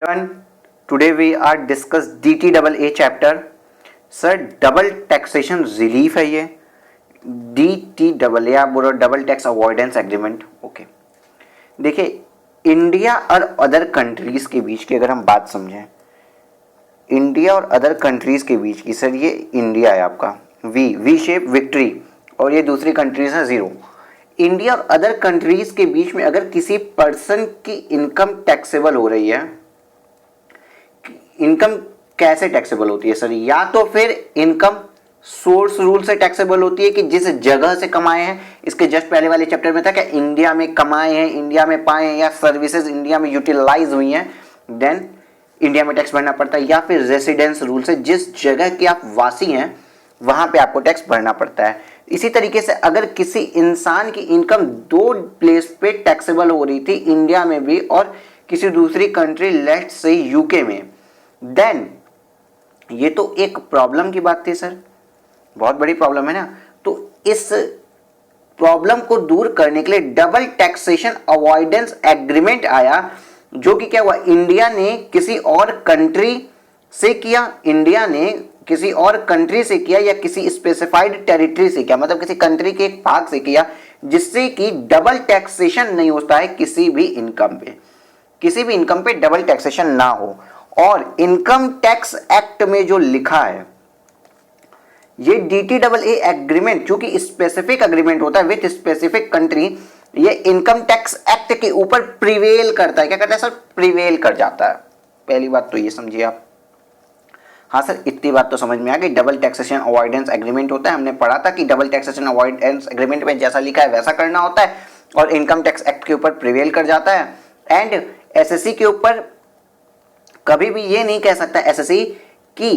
Everyone, today we are discuss DTAA chapter. Sir double taxation relief है ये DTAA, आप बोलो double tax avoidance agreement. Okay, देखिए India और अदर कंट्रीज के बीच की अगर हम बात समझें, इंडिया और अदर कंट्रीज के बीच की, सर ये इंडिया है आपका वी शेप विक्ट्री और ये दूसरी कंट्रीज है जीरो. इंडिया और अदर कंट्रीज के बीच में अगर किसी पर्सन की इनकम टैक्सेबल हो रही है, इनकम कैसे टैक्सेबल होती है सर? या तो फिर इनकम सोर्स रूल से टैक्सेबल होती है कि जिस जगह से कमाए हैं, इसके जस्ट पहले वाले चैप्टर में था क्या इंडिया में कमाए हैं, इंडिया में पाए हैं, या सर्विसेज इंडिया में यूटिलाइज हुई हैं, देन इंडिया में टैक्स भरना पड़ता है. या फिर रेसिडेंस रूल से जिस जगह के आप वासी हैं वहां पे आपको टैक्स भरना पड़ता है. इसी तरीके से अगर किसी इंसान की इनकम दो प्लेस पे टैक्सेबल हो रही थी, इंडिया में भी और किसी दूसरी कंट्री लेट्स से यूके में, देन ये तो एक प्रॉब्लम की बात थी सर, बहुत बड़ी प्रॉब्लम है ना. तो इस प्रॉब्लम को दूर करने के लिए डबल टैक्सेशन अवॉइडेंस एग्रीमेंट आया, जो कि क्या हुआ, इंडिया ने किसी और कंट्री से किया, इंडिया ने किसी और कंट्री से किया या किसी स्पेसिफाइड टेरिटरी से किया, मतलब किसी कंट्री के एक भाग से किया, जिससे कि डबल टैक्सेशन नहीं होता है किसी भी इनकम पे, किसी भी इनकम पे डबल टैक्सेशन ना हो. और इनकम टैक्स एक्ट में जो लिखा है ये DTAA एग्रीमेंट, चूंकि स्पेसिफिक एग्रीमेंट होता है विथ स्पेसिफिक कंट्री, ये इनकम टैक्स एक्ट के ऊपर प्रिवेल करता है. क्या करता है सर? प्रिवेल कर जाता है. पहली बात तो ये समझिए आप. हाँ सर, इतनी बात तो समझ में आ गई. डबल टैक्सेशन अवॉइडेंस एग्रीमेंट होता है, हमने पढ़ा था कि डबल टैक्सेशन अवॉइडेंस एग्रीमेंट में जैसा लिखा है वैसा करना होता है, और इनकम टैक्स एक्ट के ऊपर प्रिवेल कर जाता है. एंड SSC के ऊपर कभी भी ये नहीं कह सकता SSC कि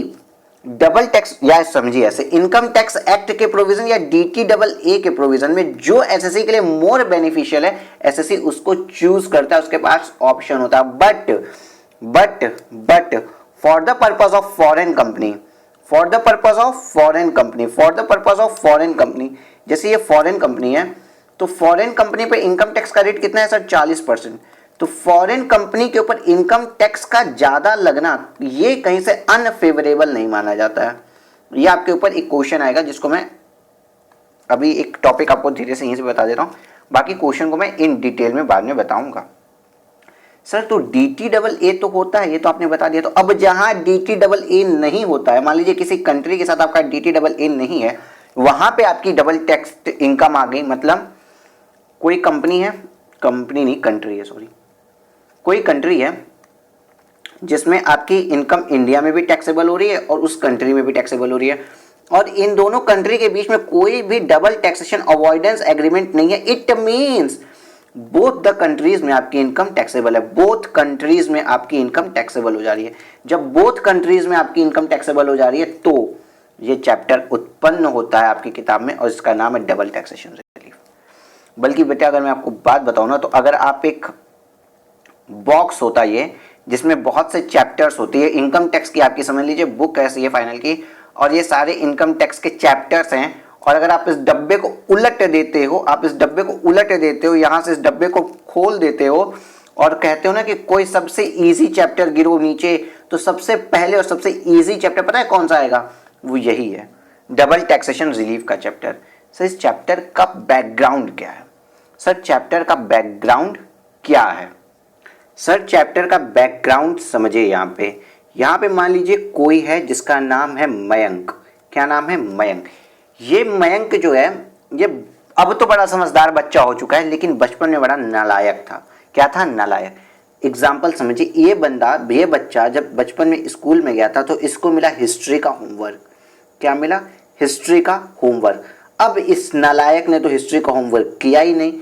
डबल टैक्स, या समझिए ऐसे, इनकम टैक्स एक्ट के प्रोविजन या DTAA के प्रोविजन में जो SSC के लिए मोर बेनिफिशियल है, SSC उसको चूज करता है, उसके पास ऑप्शन होता है. But for the purpose of foreign company, for the purpose of foreign company, जैसे ये फॉरेन कंपनी है, तो फॉरेन कंपनी पे इनकम टैक्स का रेट कितना है सर? 40%. तो फॉरेन कंपनी के ऊपर इनकम टैक्स का ज्यादा लगना ये कहीं से अनफेवरेबल नहीं माना जाता है. ये आपके ऊपर एक क्वेश्चन आएगा, जिसको मैं अभी एक टॉपिक आपको धीरे से यहीं से बता दे रहा हूं, बाकी क्वेश्चन को मैं इन डिटेल में बाद में बताऊंगा. सर तो DTAA तो होता है, ये तो आपने बता दिया. तो अब जहां DTAA नहीं होता है, मान लीजिए किसी कंट्री के साथ आपका DTAA नहीं है, वहां पे आपकी डबल टैक्स इनकम आ गई. मतलब कोई कंपनी है, कंपनी नहीं कंट्री है, सॉरी, कोई कंट्री है जिसमें आपकी इनकम इंडिया में भी टैक्सेबल हो रही है और उस कंट्री में भी टैक्सेबल हो रही है, और इन दोनों कंट्री के बीच में कोई भी डबल टैक्सेशन अवॉइडेंस एग्रीमेंट नहीं है. It means both the countries में आपकी इनकम टैक्सेबल है, बोथ कंट्रीज में आपकी इनकम टैक्सेबल हो जा रही है. जब बोथ कंट्रीज में आपकी इनकम टैक्सेबल हो जा रही है तो ये चैप्टर उत्पन्न होता है आपकी किताब में, और इसका नाम है डबल टैक्सेशन रिलीफ. बल्कि बेटा अगर मैं आपको बात बताऊं ना, तो अगर आप एक बॉक्स होता है ये, जिसमें बहुत से चैप्टर्स होती है इनकम टैक्स की, आपकी समझ लीजिए बुक ऐसी है फाइनल की, और ये सारे इनकम टैक्स के चैप्टर्स हैं, और अगर आप इस डब्बे को उलट देते हो, यहाँ से इस डब्बे को खोल देते हो और कहते हो ना कि कोई सबसे इजी चैप्टर गिरो नीचे, तो सबसे पहले और सबसे इजी चैप्टर पता है कौन सा आएगा? वो यही है, डबल टैक्सेशन रिलीफ का चैप्टर. सर इस चैप्टर का बैकग्राउंड क्या है? सर चैप्टर का बैकग्राउंड क्या है? सर चैप्टर का बैकग्राउंड समझिए. यहाँ पे मान लीजिए कोई है जिसका नाम है मयंक. क्या नाम है? मयंक. ये मयंक जो है, ये अब तो बड़ा समझदार बच्चा हो चुका है, लेकिन बचपन में बड़ा नालायक था. क्या था? नालायक. एग्जाम्पल समझिए, ये बच्चा जब बचपन में स्कूल में गया था तो इसको मिला हिस्ट्री का होमवर्क. क्या मिला? हिस्ट्री का होमवर्क. अब इस नालायक ने तो हिस्ट्री का होमवर्क किया ही नहीं.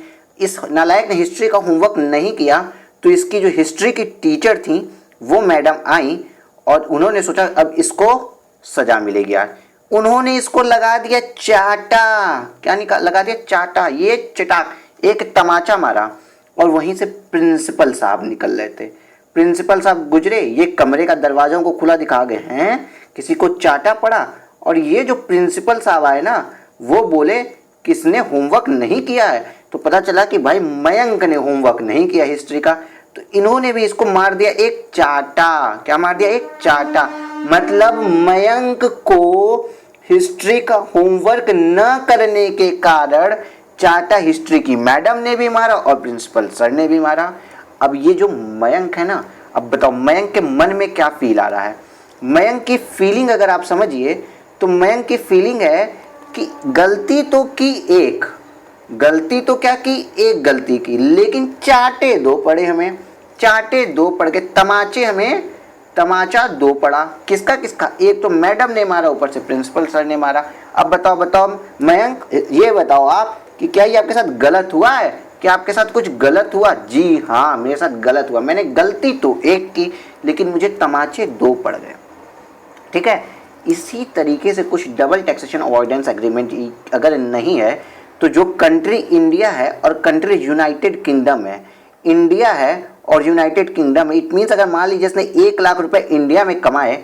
इस नालायक ने हिस्ट्री का होमवर्क नहीं किया, तो इसकी जो हिस्ट्री की टीचर थी वो मैडम आई और उन्होंने सोचा अब इसको सजा मिलेगी यार. उन्होंने इसको लगा दिया चाटा. क्या लगा दिया? चाटा. ये चटाक एक तमाचा मारा, और वहीं से प्रिंसिपल साहब निकल रहे थे. प्रिंसिपल साहब गुजरे, ये कमरे का दरवाजों को खुला दिखा गए हैं, किसी को चाटा पड़ा. और ये जो प्रिंसिपल साहब आए ना, वो बोले किसने होमवर्क नहीं किया है, तो पता चला कि भाई मयंक ने होमवर्क नहीं किया हिस्ट्री का. तो इन्होंने भी इसको मार दिया एक चाटा। क्या मार दिया? एक चाटा। मतलब मयंक को हिस्ट्री का होमवर्क न करने के कारण चाटा हिस्ट्री की मैडम ने भी मारा और प्रिंसिपल सर ने भी मारा। अब ये जो मयंक है ना, अब बताओ मयंक के मन में क्या फील आ रहा है। मयंक की फीलिंग अगर आप समझिए तो मयंक की फीलिंग है कि गलती तो की एक, गलती तो क्या की? एक गलती की, लेकिन चाटे दो पड़े हमें, चाटे दो पड़ गए, तमाचे हमें, तमाचा दो पड़ा। किसका किसका? एक तो मैडम ने मारा, ऊपर से प्रिंसिपल सर ने मारा। अब बताओ बताओ मयंक, ये बताओ आप कि क्या ये आपके साथ गलत हुआ है? क्या आपके साथ कुछ गलत हुआ? जी हाँ, मेरे साथ गलत हुआ। मैंने गलती तो एक की, लेकिन मुझे तमाचे दो पड़ गए। ठीक है, इसी तरीके से कुछ डबल टैक्सेशन अवॉइडेंस एग्रीमेंट अगर नहीं है तो जो कंट्री इंडिया है और कंट्री यूनाइटेड किंगडम है, इंडिया है और यूनाइटेड किंगडम है, इट मीन्स अगर मान लीजिए इसने 1 लाख रुपए इंडिया में कमाए,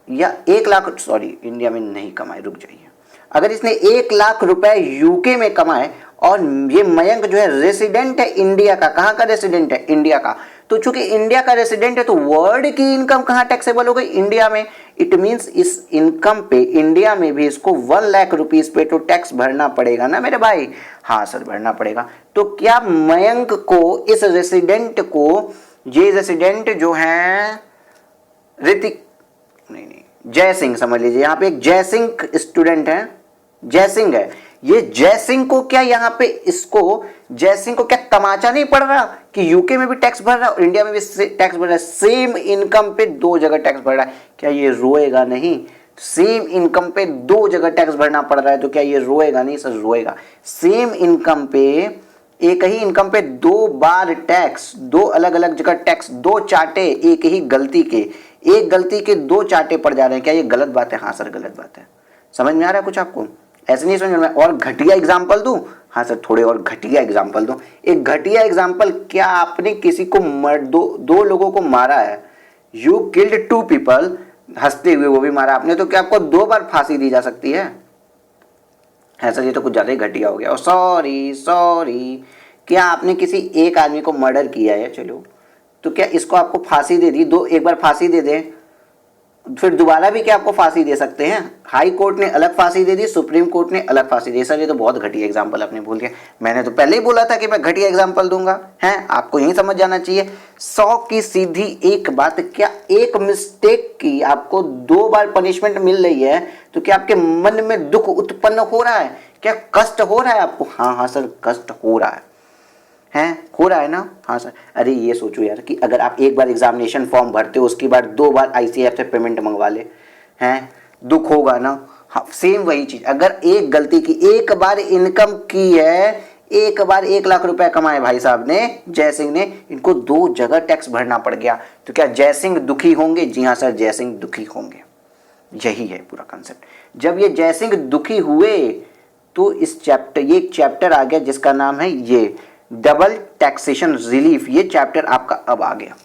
या 1 लाख, सॉरी इंडिया में नहीं कमाए, रुक जाइए, अगर इसने 1 लाख रुपए यूके में कमाए और ये मयंक जो है रेसिडेंट है इंडिया का, कहाँ का रेसिडेंट है? इंडिया का। तो चूंकि इंडिया का रेसिडेंट है तो वर्ल्ड की इनकम कहाँ टैक्सेबल हो गई? इंडिया में। इट मींस इस इनकम पे इंडिया में भी इसको 1 लाख रुपीस पे तो टैक्स भरना पड़ेगा ना मेरे भाई। हाँ सर भरना पड़ेगा। तो क्या मयंक को, इस रेसिडेंट को, ये रेसिडेंट जो है ऋतिक, नहीं जय सिंह समझ लीजिए, यहाँ पे एक जय सिंह स्टूडेंट है, जय सिंह है, ये जय सिंह को क्या यहाँ पे इसको, जय सिंह को क्या तमाचा नहीं पड़ रहा कि यूके में भी टैक्स भर रहा है और इंडिया में भी टैक्स भर रहा है, सेम इनकम पे 2 जगह टैक्स भर रहा है, क्या ये रोएगा नहीं? सेम इनकम पे 2 जगह टैक्स भरना पड़ रहा है तो क्या ये रोएगा नहीं? सर रोएगा। सेम इनकम पे, एक ही इनकम पे 2 बार टैक्स, 2 अलग अलग जगह टैक्स, 2 चाटे एक ही गलती के, एक गलती के 2 चाटे पड़ जा रहे हैं, क्या ये गलत बात है? हाँ सर गलत बात है। समझ में आ रहा है कुछ आपको? ऐसे नहीं समझ में? और घटिया एग्जाम्पल दूं? हाँ सर थोड़े और घटिया एग्जाम्पल दूं। एक घटिया एग्जाम्पल, क्या आपने किसी को दो लोगों को मारा है, यू किल्ड 2 पीपल, हंसते हुए वो भी मारा आपने, तो क्या आपको 2 बार फांसी दी जा सकती है? है सर ये तो कुछ ज्यादा ही घटिया हो गया। और सॉरी सॉरी, क्या आपने किसी एक आदमी को मर्डर किया है, चलो तो क्या इसको आपको फांसी दे दी, एक बार फांसी दे दे, फिर दोबारा भी क्या आपको फांसी दे सकते हैं? हाई कोर्ट ने अलग फांसी दे दी, सुप्रीम कोर्ट ने अलग फांसी दी। सर ये तो बहुत घटिया एग्जांपल आपने बोल दिया, मैंने तो पहले ही बोला था कि मैं घटिया एग्जांपल दूंगा। हैं, आपको यही समझ जाना चाहिए। 100 की सीधी एक बात, क्या एक मिस्टेक की आपको 2 बार पनिशमेंट मिल रही है तो क्या आपके मन में दुख उत्पन्न हो रहा है? क्या कष्ट हो रहा है आपको? हाँ हाँ सर कष्ट हो रहा है, हो रहा है ना? हाँ सर। अरे ये सोचो यार कि अगर आप एक बार एग्जामिनेशन फॉर्म भरते हो उसके बाद 2 बार आईसीएफ से पेमेंट मंगवा ले, हैं, दुख होगा ना? हाँ सेम वही चीज, अगर एक गलती की, एक बार इनकम की है, एक बार 1 लाख रुपए कमाए भाई साहब ने, जय सिंह ने, इनको 2 जगह टैक्स भरना पड़ गया, तो क्या जय सिंह दुखी होंगे? जी हाँ सर जय सिंह दुखी होंगे। यही है पूरा कंसेप्ट। जब ये जय सिंह दुखी हुए तो इस चैप्टर, ये एक चैप्टर आ गया जिसका नाम है ये डबल टैक्सेशन रिलीफ, ये चैप्टर आपका अब आ गया।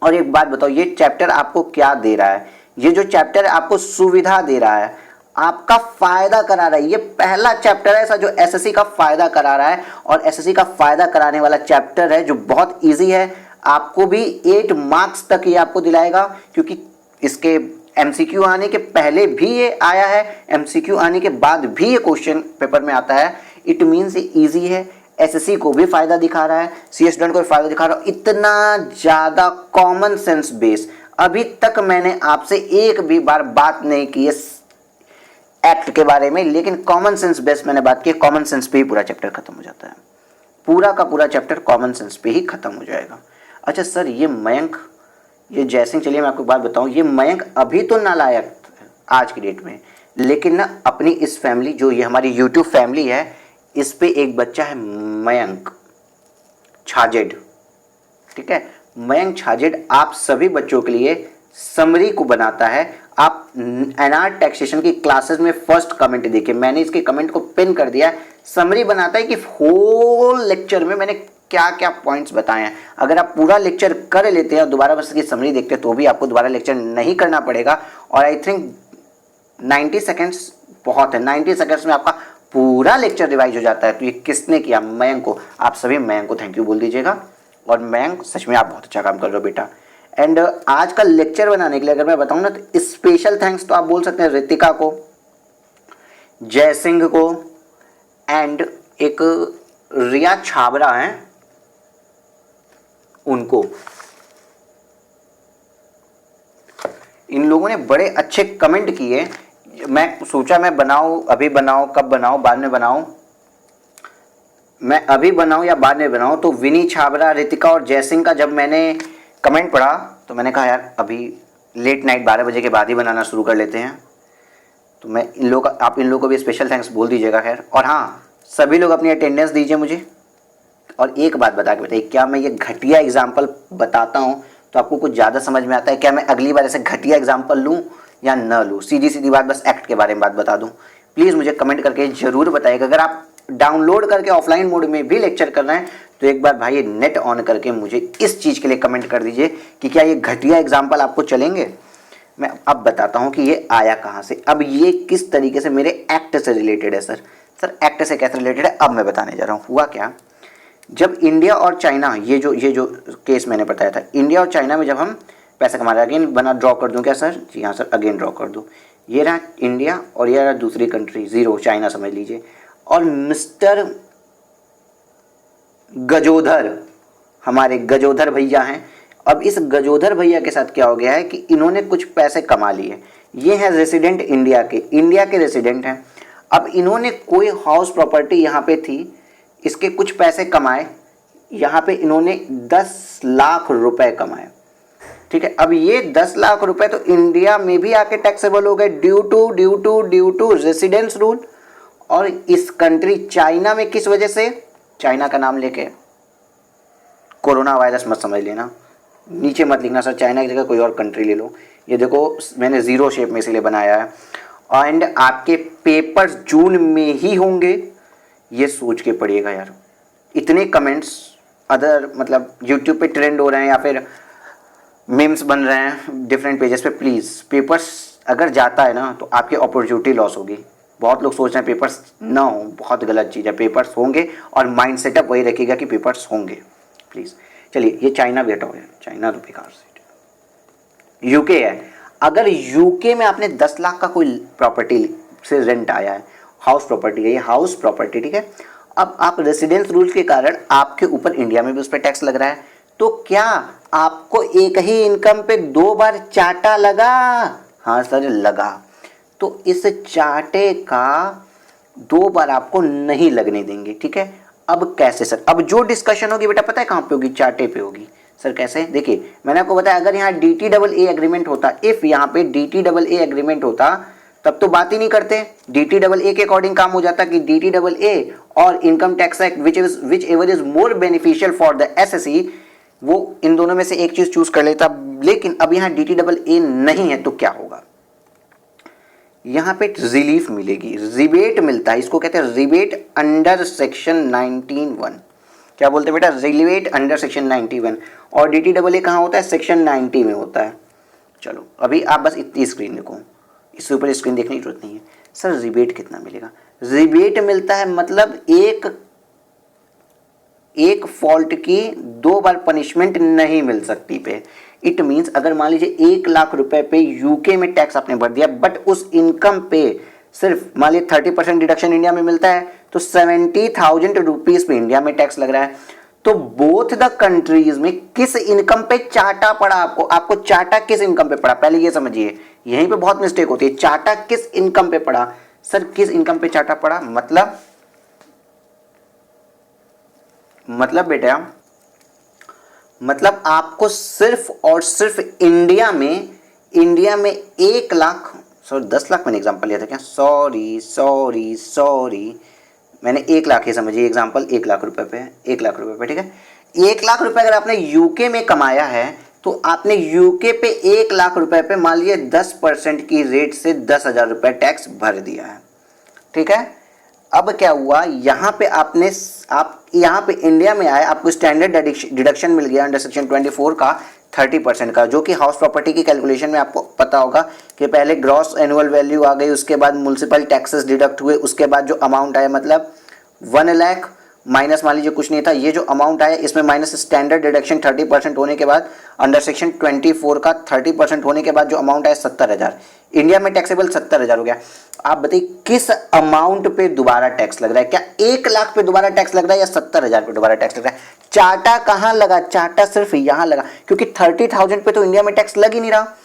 और एक बात बताओ, ये चैप्टर आपको क्या दे रहा है? ये जो चैप्टर आपको सुविधा दे रहा है, आपका फायदा करा रहा है। ये पहला चैप्टर है ऐसा जो एसएससी का फायदा करा रहा है, और एसएससी का फायदा कराने वाला चैप्टर है जो बहुत इजी है। आपको भी 8 मार्क्स तक ये आपको दिलाएगा, क्योंकि इसके एमसीक्यू आने के पहले भी ये आया है, एमसीक्यू आने के बाद भी ये क्वेश्चन पेपर में आता है। इट मीन्स ये इजी है, एसएससी को भी फायदा दिखा रहा है, सी स्टूडेंट को भी फायदा दिखा रहा है। इतना ज्यादा कॉमन सेंस बेस, अभी तक मैंने आपसे एक भी बार बात नहीं की है एक्ट के बारे में, लेकिन कॉमन सेंस बेस मैंने बात की। कॉमन सेंस पे ही पूरा चैप्टर खत्म हो जाता है, पूरा का पूरा चैप्टर कॉमन सेंस पे ही खत्म हो जाएगा। अच्छा सर ये मयंक, ये जय सिंह, चलिए मैं आपको बात बताऊं, ये मयंक अभी तो नालायक आज की डेट में, लेकिन ना अपनी इस फैमिली, जो ये हमारी यूट्यूब फैमिली है, इस पे एक बच्चा है मयंक छाजेड, ठीक है, मयंक छाजेड आप सभी बच्चों के लिए समरी को बनाता है। आप एनआर टैक्सेशन की क्लासेस में फर्स्ट कमेंट देखिए, मैंने इसके कमेंट को पिन कर दिया। समरी बनाता है कि होल लेक्चर में मैंने क्या क्या पॉइंट्स बताए हैं। अगर आप पूरा लेक्चर कर लेते हैं और दोबारा बस इसकी समरी देखते हैं तो भी आपको दोबारा लेक्चर नहीं करना पड़ेगा। और आई थिंक 90 सेकेंड्स बहुत है, 90 सेकेंड्स में आपका पूरा लेक्चर रिवाइज हो जाता है। तो ये किसने किया? मयंक को। आप सभी मयंक को थैंक यू बोल दीजिएगा। और मयंक सच में आप बहुत अच्छा काम कर रहे हो बेटा। एंड आज का लेक्चर बनाने के लिए अगर मैं बताऊं ना तो स्पेशल थैंक्स तो आप बोल सकते हैं रितिका को, जय सिंह को, एंड एक रिया छाबरा हैं उनको। इन लोगों ने बड़े अच्छे कमेंट किए। मैं सोचा मैं बनाऊं, अभी बनाऊं, कब बनाऊं, बाद में बनाऊं, मैं अभी बनाऊं या बाद में बनाऊं। तो विनी छाबरा, रितिका और जयसिंह का जब मैंने कमेंट पढ़ा तो मैंने कहा यार अभी लेट नाइट 12 बजे के बाद ही बनाना शुरू कर लेते हैं। तो मैं इन लोगों का, आप इन लोगों को भी स्पेशल थैंक्स बोल दीजिएगा खैर। और हाँ, सभी लोग अपनी अटेंडेंस दीजिए मुझे। और एक बात बता के बताइए, क्या मैं ये घटिया एग्जाम्पल बताता हूँ तो आपको कुछ ज़्यादा समझ में आता है? क्या मैं अगली बार ऐसे घटिया एग्जाम्पल लूँ या न लूँ? सीधी सीधी बात, बस एक्ट के बारे में बात बता दूँ। प्लीज़ मुझे कमेंट करके ज़रूर बताइएगा। अगर आप डाउनलोड करके ऑफलाइन मोड में भी लेक्चर कर रहे हैं तो एक बार भाई नेट ऑन करके मुझे इस चीज़ के लिए कमेंट कर दीजिए कि क्या ये घटिया एग्जाम्पल आपको चलेंगे। मैं अब बताता हूँ कि ये आया कहाँ से, अब ये किस तरीके से मेरे एक्ट से रिलेटेड है। सर एक्ट से कैसे रिलेटेड है अब मैं बताने जा रहा हूँ। हुआ क्या, जब इंडिया और चाइना, ये जो केस मैंने बताया था, इंडिया और चाइना में जब हम पैसा कमा रहे, अगेन बना ड्रॉ कर दूं क्या सर? जी हाँ सर, अगेन ड्रॉ कर दूं। ये रहा इंडिया और ये रहा दूसरी कंट्री, जीरो चाइना समझ लीजिए। और मिस्टर गजोधर, हमारे गजोधर भैया हैं। अब इस गजोधर भैया के साथ क्या हो गया है कि इन्होंने कुछ पैसे कमा लिए। ये हैं रेसिडेंट इंडिया के रेसिडेंट हैं। अब इन्होंने कोई हाउस प्रॉपर्टी यहाँ पे थी, इसके कुछ पैसे कमाए, यहाँ पे इन्होंने 10 लाख रुपए कमाए। ठीक है, अब ये 10 लाख रुपए तो इंडिया में भी आके टैक्सेबल हो गए ड्यू टू रेसिडेंस रूल। और इस कंट्री चाइना में किस वजह से? चाइना का नाम लेके, कोरोना वायरस मत समझ लेना, नीचे मत लिखना सर, चाइना की जगह कोई और कंट्री ले लो। ये देखो मैंने जीरो शेप में इसलिए बनाया है। एंड आपके पेपर्स जून में ही होंगे, ये सोच के पढ़िएगा यार। इतने कमेंट्स अदर मतलब यूट्यूब पे ट्रेंड हो रहे हैं या फिर मीम्स बन रहे हैं डिफरेंट पेजेस पे, प्लीज़ पेपर्स अगर जाता है ना तो आपकी अपॉर्चुनिटी लॉस होगी। बहुत लोग सोच रहे हैं पेपर्स ना हो, बहुत गलत चीज़ है, पेपर्स होंगे और माइंड सेटअप वही रखिएगा कि पेपर्स होंगे प्लीज़। चलिए ये चाइना भी हटाओ यार, चाइना तो बेकार से। यूके है, अगर यूके में आपने 10 लाख का कोई प्रॉपर्टी से रेंट आया है, हाउस प्रॉपर्टी है ये, हाउस प्रॉपर्टी, ठीक है। अब आप रेसिडेंस रूल्स के कारण आपके ऊपर इंडिया में भी उस पर टैक्स लग रहा है, तो क्या आपको एक ही इनकम पे 2 बार चाटा लगा? हाँ सर लगा। तो इस चाटे का 2 बार आपको नहीं लगने देंगे, ठीक है। अब कैसे सर? अब जो डिस्कशन होगी बेटा पता है कहाँ पे होगी? चाटे पे होगी। सर कैसे? देखिए मैंने आपको बताया, अगर यहाँ DTAA एग्रीमेंट होता, इफ यहाँ पे DTAA एग्रीमेंट होता तब तो बात ही नहीं करते। DTAA के अकॉर्डिंग काम हो जाता कि DTAA और income tax act which ever is more beneficial for the SSE, वो इन दोनों में से एक चीज चूज कर लेता। लेकिन अब यहाँ DTAA नहीं है तो क्या होगा? यहाँ पे रिलीफ मिलेगी, रिबेट मिलता है, इसको कहते हैं रिबेट अंडर सेक्शन 19(1). क्या बोलते हैं बेटा? Rebate under section 91। और DTAA कहाँ होता है? सेक्शन 90 में होता है। चलो अभी आप बस इतनी स्क्रीन देखो, इससे ऊपर स्क्रीन देखने की जरूरत नहीं है। सर रिबेट कितना मिलेगा? रिबेट मिलता है मतलब एक फॉल्ट की 2 बार पनिशमेंट नहीं मिल सकती पे। इट मीन्स अगर मान लीजिए 1 लाख रुपए पे यूके में टैक्स आपने भर दिया, बट उस इनकम पे सिर्फ मान लीजिए 30% डिडक्शन इंडिया में मिलता है, तो 70,000 रुपीज पे इंडिया में टैक्स लग रहा है। तो बोथ द कंट्रीज में किस इनकम पे चाटा पड़ा आपको चाटा किस इनकम पे पड़ा? पहले ये समझिए, यहीं पे बहुत मिस्टेक होती है। चाटा किस इनकम पे पड़ा? सर किस इनकम पे चाटा पड़ा? मतलब बेटा, मतलब आपको सिर्फ और सिर्फ इंडिया में 1 लाख, सॉरी 10 लाख मैंने एग्जांपल लिया था क्या? सॉरी मैंने 1 लाख ही समझिए एग्जांपल, 1 लाख रुपए पे, 1 लाख रुपए पे, ठीक है। 1 लाख रुपए अगर आपने यूके में कमाया है तो आपने यूके पे 1 लाख रुपए पे मान लीजिए 10% की रेट से 10,000 रुपए टैक्स भर दिया है, ठीक है। अब क्या हुआ, यहाँ पे आप यहाँ पे इंडिया में आए, आपको स्टैंडर्ड डिडक्शन मिल गया अंडर सेक्शन 24 का 30% का, जो कि हाउस प्रॉपर्टी की कैलकुलेशन में आपको पता होगा कि पहले ग्रॉस एनुअल वैल्यू आ गई, उसके बाद म्युनिसिपल टैक्सेस डिडक्ट हुए, उसके बाद जो अमाउंट आया मतलब 1 लाख माइनस मान लीजिए कुछ नहीं था, ये जो अमाउंट आया इसमें माइनस स्टैंडर्ड डिडक्शन 30% होने के बाद अंडर सेक्शन 24 का 30% होने के बाद जो अमाउंट आया 70,000, इंडिया में टैक्सेबल 70,000 हो गया। आप बताइए किस अमाउंट पे दोबारा टैक्स लग रहा है, क्या 1 लाख पे दोबारा टैक्स लग रहा है या 70,000 पे दोबारा टैक्स लग रहा है? चार्टा कहाँ लगा? चार्टा सिर्फ यहाँ लगा, क्योंकि 30,000 पे तो इंडिया में टैक्स लग ही नहीं रहा।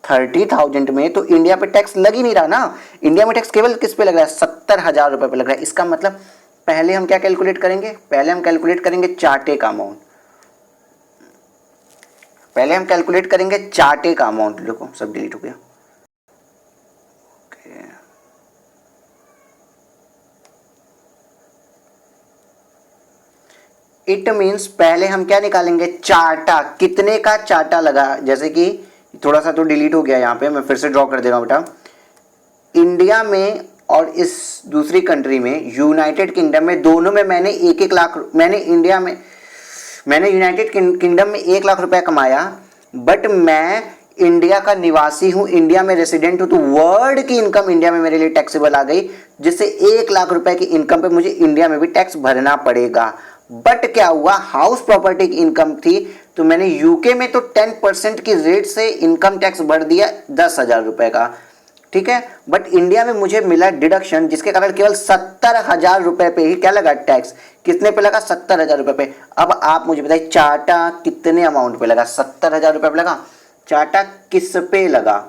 30,000 में तो इंडिया पे टैक्स लग ही नहीं रहा ना। इंडिया में टैक्स केवल किस पे लग रहा है? 70,000 रुपए पे लग रहा है। इसका मतलब पहले हम क्या कैलकुलेट करेंगे? पहले हम कैलकुलेट करेंगे चार्टे का अमाउंट। पहले हम कैलकुलेट करेंगे चार्टे का अमाउंट। देखो सब डिलीट हो गया। इट मीन्स पहले हम क्या निकालेंगे? चार्टा, कितने का चार्टा लगा। जैसे कि थोड़ा सा तो डिलीट हो गया, यहाँ पे मैं फिर से ड्रॉ कर दे रहा हूँ बेटा। इंडिया में और इस दूसरी कंट्री में, यूनाइटेड किंगडम में, दोनों में मैंने 1-1 लाख, मैंने यूनाइटेड किंगडम में 1 लाख रुपया कमाया, बट मैं इंडिया का निवासी हूं, इंडिया में रेसिडेंट हूं, तो वर्ल्ड की इनकम इंडिया में मेरे लिए टैक्सेबल आ गई, जिससे 1 लाख रुपए की इनकम पे मुझे इंडिया में भी टैक्स भरना पड़ेगा। बट क्या हुआ? हाउस प्रॉपर्टी की इनकम थी, तो मैंने यूके में तो 10% की रेट से इनकम टैक्स भर दिया 10,000 रुपए का, ठीक है। बट इंडिया में मुझे मिला डिडक्शन, जिसके कारण केवल 70,000 रुपए पे ही क्या लगा? टैक्स। कितने पे लगा? 70,000 रुपए पे। अब आप मुझे बताइए चार्टा कितने अमाउंट पे लगा? 70,000 रुपए पे लगा। चार्टा किस पे लगा?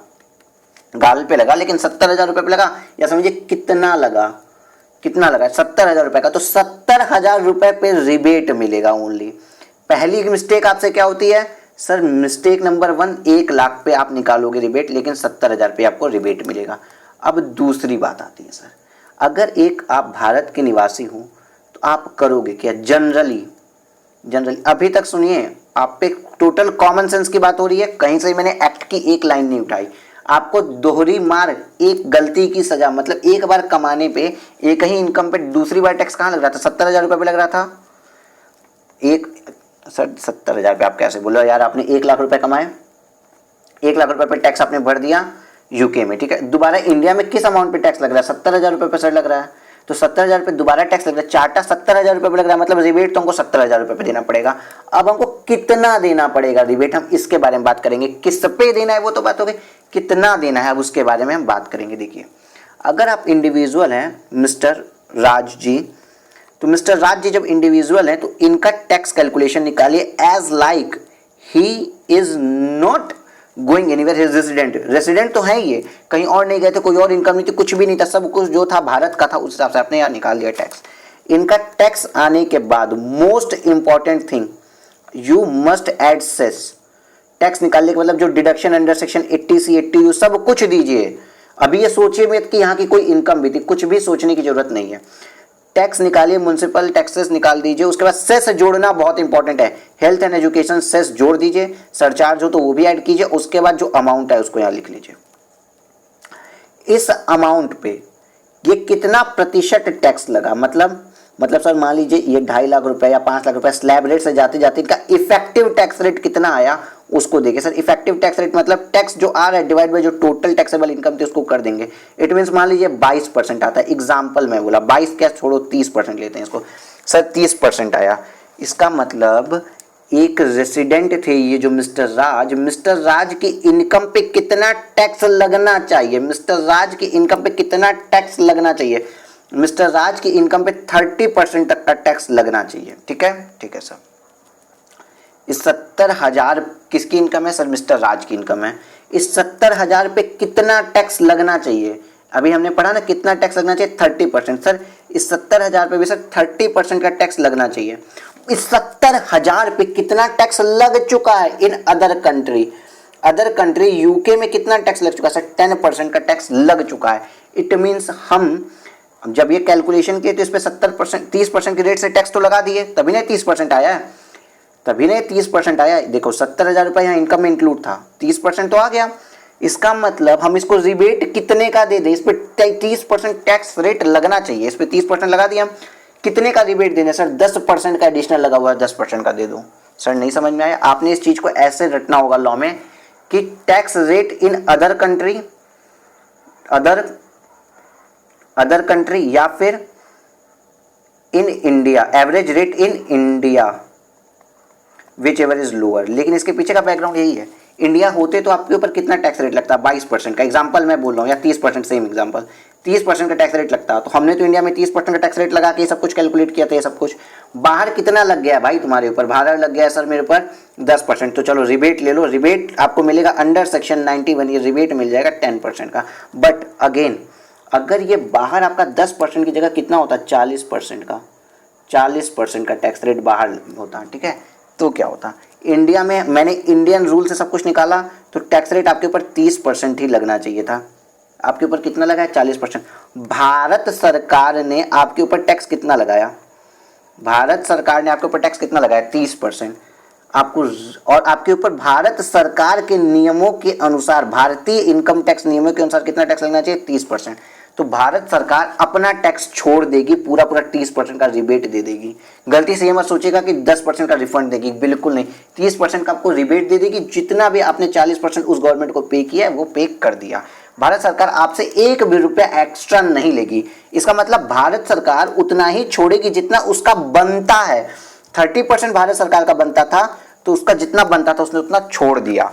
गाल पे लगा, लेकिन 70,000 रुपए पे लगा। या समझिए कितना लगा? कितना लगा? 70,000 रुपए का। तो 70,000 रुपए पे रिबेट मिलेगा ओनली। पहली मिस्टेक आपसे क्या होती है? सर मिस्टेक नंबर 1, 1 लाख पे आप निकालोगे रिबेट, लेकिन 70,000 पे आपको रिबेट मिलेगा। अब दूसरी बात आती है सर, अगर एक आप भारत के निवासी हो तो आप करोगे क्या? जनरली अभी तक सुनिए, आप पे टोटल कॉमन सेंस की बात हो रही है, कहीं से मैंने एक्ट की एक लाइन नहीं उठाई। आपको दोहरी मार, एक गलती की सजा, मतलब एक बार कमाने पे, एक ही इनकम पे दूसरी बार टैक्स कहाँ लग रहा था? 70,000 रुपए पे लग रहा था। एक सर 70,000 पे आप कैसे बोलो यार? आपने 1 लाख रुपए कमाए, 1 लाख रुपए पे टैक्स आपने भर दिया यूके में, ठीक है। दोबारा इंडिया में किस अमाउंट पे टैक्स लग रहा है? 70,000 रुपए पे सर लग रहा है। तो 70,000 पे दोबारा टैक्स लग रहा है। चार्टा 70,000 रुपए पे लग रहा है, मतलब रिबेट तो हमको 70,000 रुपए पे देना पड़ेगा। अब हमको कितना देना पड़ेगा रिबेट, हम इसके बारे में बात करेंगे। किस पे देना है वो तो बात हो गई, कितना देना है अब उसके बारे में हम बात करेंगे। देखिए, अगर आप इंडिविजुअल हैं मिस्टर राज जी, तो मिस्टर राज जी जब इंडिविजुअल हैं तो इनका टैक्स कैलकुलेशन निकालिए as like he is not going anywhere, resident तो है ये, कहीं और नहीं गए थे, कोई और इनकम नहीं थी, कुछ भी नहीं था, सब कुछ जो था भारत का था, उस हिसाब से आपने यहाँ निकाल दिया टैक्स। इनका टैक्स आने के बाद most important thing, you must add cess. Tax निकालने के मतलब जो deduction under section 80C 80U सब कुछ दीजिए। अभी ये सोचिए मत कि यहाँ की कोई इनकम भी थी, कुछ भी सोचने की जरूरत नहीं है। टैक्स निकालिए, म्युनिसिपल टैक्सेस निकाल दीजिए, उसके बाद सेस जोड़ना बहुत इंपॉर्टेंट है। हेल्थ एंड एजुकेशन सेस जोड़ दीजिए, सरचार्ज हो तो वो भी ऐड कीजिए, उसके बाद जो अमाउंट है उसको यहाँ लिख लीजिए। इस अमाउंट पे ये कितना प्रतिशत टैक्स लगा, मतलब सर मान लीजिए ये 2.5 लाख रुपए या 5 लाख रुपए स्लैब रेट से जाते जाते इनका इफेक्टिव टैक्स रेट कितना आया उसको देखिए। सर इफेक्टिव टैक्स रेट मतलब टैक्स जो आ रहा है डिवाइड बाय जो टोटल टैक्सेबल इनकम थी उसको कर देंगे। इट मीन्स मान लीजिए 22% आता है, एग्जाम्पल में बोला 22 क्या छोड़ो 30% लेते हैं इसको। सर 30% आया, इसका मतलब एक रेसिडेंट थे ये जो मिस्टर राज की इनकम पे कितना टैक्स लगना चाहिए? मिस्टर राज की इनकम पे कितना टैक्स लगना चाहिए? मिस्टर राज की इनकम पे 30% तक का टैक्स लगना चाहिए, ठीक है सर। इस 70,000 किसकी इनकम है? सर मिस्टर राज की इनकम है। इस 70,000 पे कितना टैक्स लगना चाहिए? अभी हमने पढ़ा ना कितना टैक्स लगना चाहिए, 30%। सर इस 70,000 पे भी सर 30% का टैक्स लगना चाहिए। इस 70,000 पे कितना टैक्स लग चुका है इन अदर कंट्री यूके में कितना टैक्स लग चुका है? सर 10% का टैक्स लग चुका है। इट मीन्स हम जब ये कैलकुलेशन किए तो इस पे 70% 30% की रेट से टैक्स तो लगा दिए, तभी नहीं 30% आया है, तभी नहीं 30% आया। देखो 70,000 रुपये यहाँ इनकम में इंक्लूड था, 30% तो आ गया। इसका मतलब हम इसको रिबेट कितने का दे दें? इस पे 30% टैक्स रेट लगना चाहिए, इस पे 30% लगा दिया। कितने का रिबेट देना? सर 10% का एडिशनल लगा हुआ है, 10% का दे दो। सर नहीं समझ में आया? आपने इस चीज को ऐसे रटना होगा लॉ में कि tax rate in other country या फिर in India, average rate in India which ever is lower. लेकिन इसके पीछे का बैकग्राउंड यही है, इंडिया होते तो आपके ऊपर कितना टैक्स रेट लगता है, 22% का एग्जाम्पल मैं बोल रहा हूँ, या 30%, सेम एग्जाम्पल 30% का टैक्स रेट लगता है। तो हमने तो इंडिया में 30% का टैक्स रेट लगा के ये सब कुछ कैलकुलेट किया था, ये सब कुछ। बाहर कितना लग गया भाई तुम्हारे ऊपर, बाहर लग गया सर मेरे ऊपर 10%। तो चलो रिबेट ले लो, रिबेट आपको मिलेगा अंडर सेक्शन 91, ये रिबेट मिल जाएगा 10% का। बट अगेन अगर ये बाहर आपका 10% की जगह कितना होता, 40% का, 40% का टैक्स रेट बाहर होता, ठीक है, तो क्या होता, इंडिया में मैंने इंडियन रूल से सब कुछ निकाला तो टैक्स रेट आपके ऊपर 30% ही लगना चाहिए था, आपके ऊपर कितना लगा है, 40%। भारत सरकार ने आपके ऊपर टैक्स कितना लगाया, भारत सरकार ने आपके ऊपर टैक्स कितना लगाया, 30% आपको। और आपके ऊपर भारत सरकार के नियमों के अनुसार, भारतीय इनकम टैक्स नियमों के अनुसार कितना टैक्स लगना चाहिए, 30%। तो भारत सरकार अपना टैक्स छोड़ देगी, पूरा पूरा 30% का रिबेट दे देगी। गलती से ये मत सोचेगा कि 10% का रिफंड देगी, बिल्कुल नहीं, 30% का आपको रिबेट दे देगी। जितना भी आपने 40% उस गवर्नमेंट को पे किया है वो पे कर दिया। भारत सरकार आपसे एक भी रुपया एक्स्ट्रा नहीं लेगी। इसका मतलब भारत सरकार उतना ही छोड़ेगी जितना उसका बनता है। 30% भारत सरकार का बनता था तो उसका जितना बनता था उसने उतना छोड़ दिया।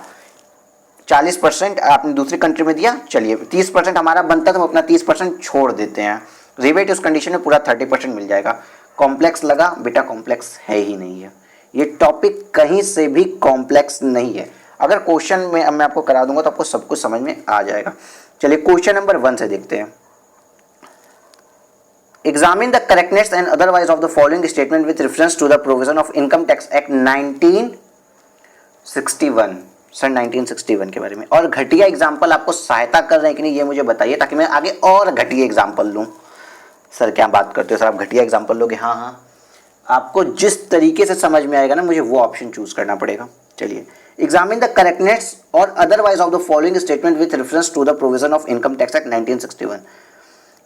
40% आपने दूसरी कंट्री में दिया, चलिए 30% हमारा बनता था, हम अपना 30% छोड़ देते हैं। रिबेट उस कंडीशन में पूरा 30% मिल जाएगा। कॉम्प्लेक्स लगा बेटा, कॉम्प्लेक्स है ही नहीं है, ये टॉपिक कहीं से भी कॉम्प्लेक्स नहीं है। अगर क्वेश्चन में मैं आपको करा दूंगा तो आपको सब कुछ समझ में आ जाएगा। चलिए क्वेश्चन नंबर 1 से देखते हैं। Examine the correctness and otherwise of the following statement with reference to the provision of Income Tax Act 1961। Sir 1961 के बारे में। और घटिया एग्जाम्पल आपको सहायता कर रहे हैं कि नहीं ये मुझे बताइए, ताकि मैं आगे और घटिया एग्जाम्पल लूँ। सर क्या बात करते हो सर, आप घटिया एग्जाम्पल लोगे? हाँ हाँ, आपको जिस तरीके से समझ में आएगा ना, मुझे वो ऑप्शन चूज करना पड़ेगा। चलिए, एग्जामिन द करेक्टनेस और otherwise of the following statement with reference to the provision of income tax act 1961।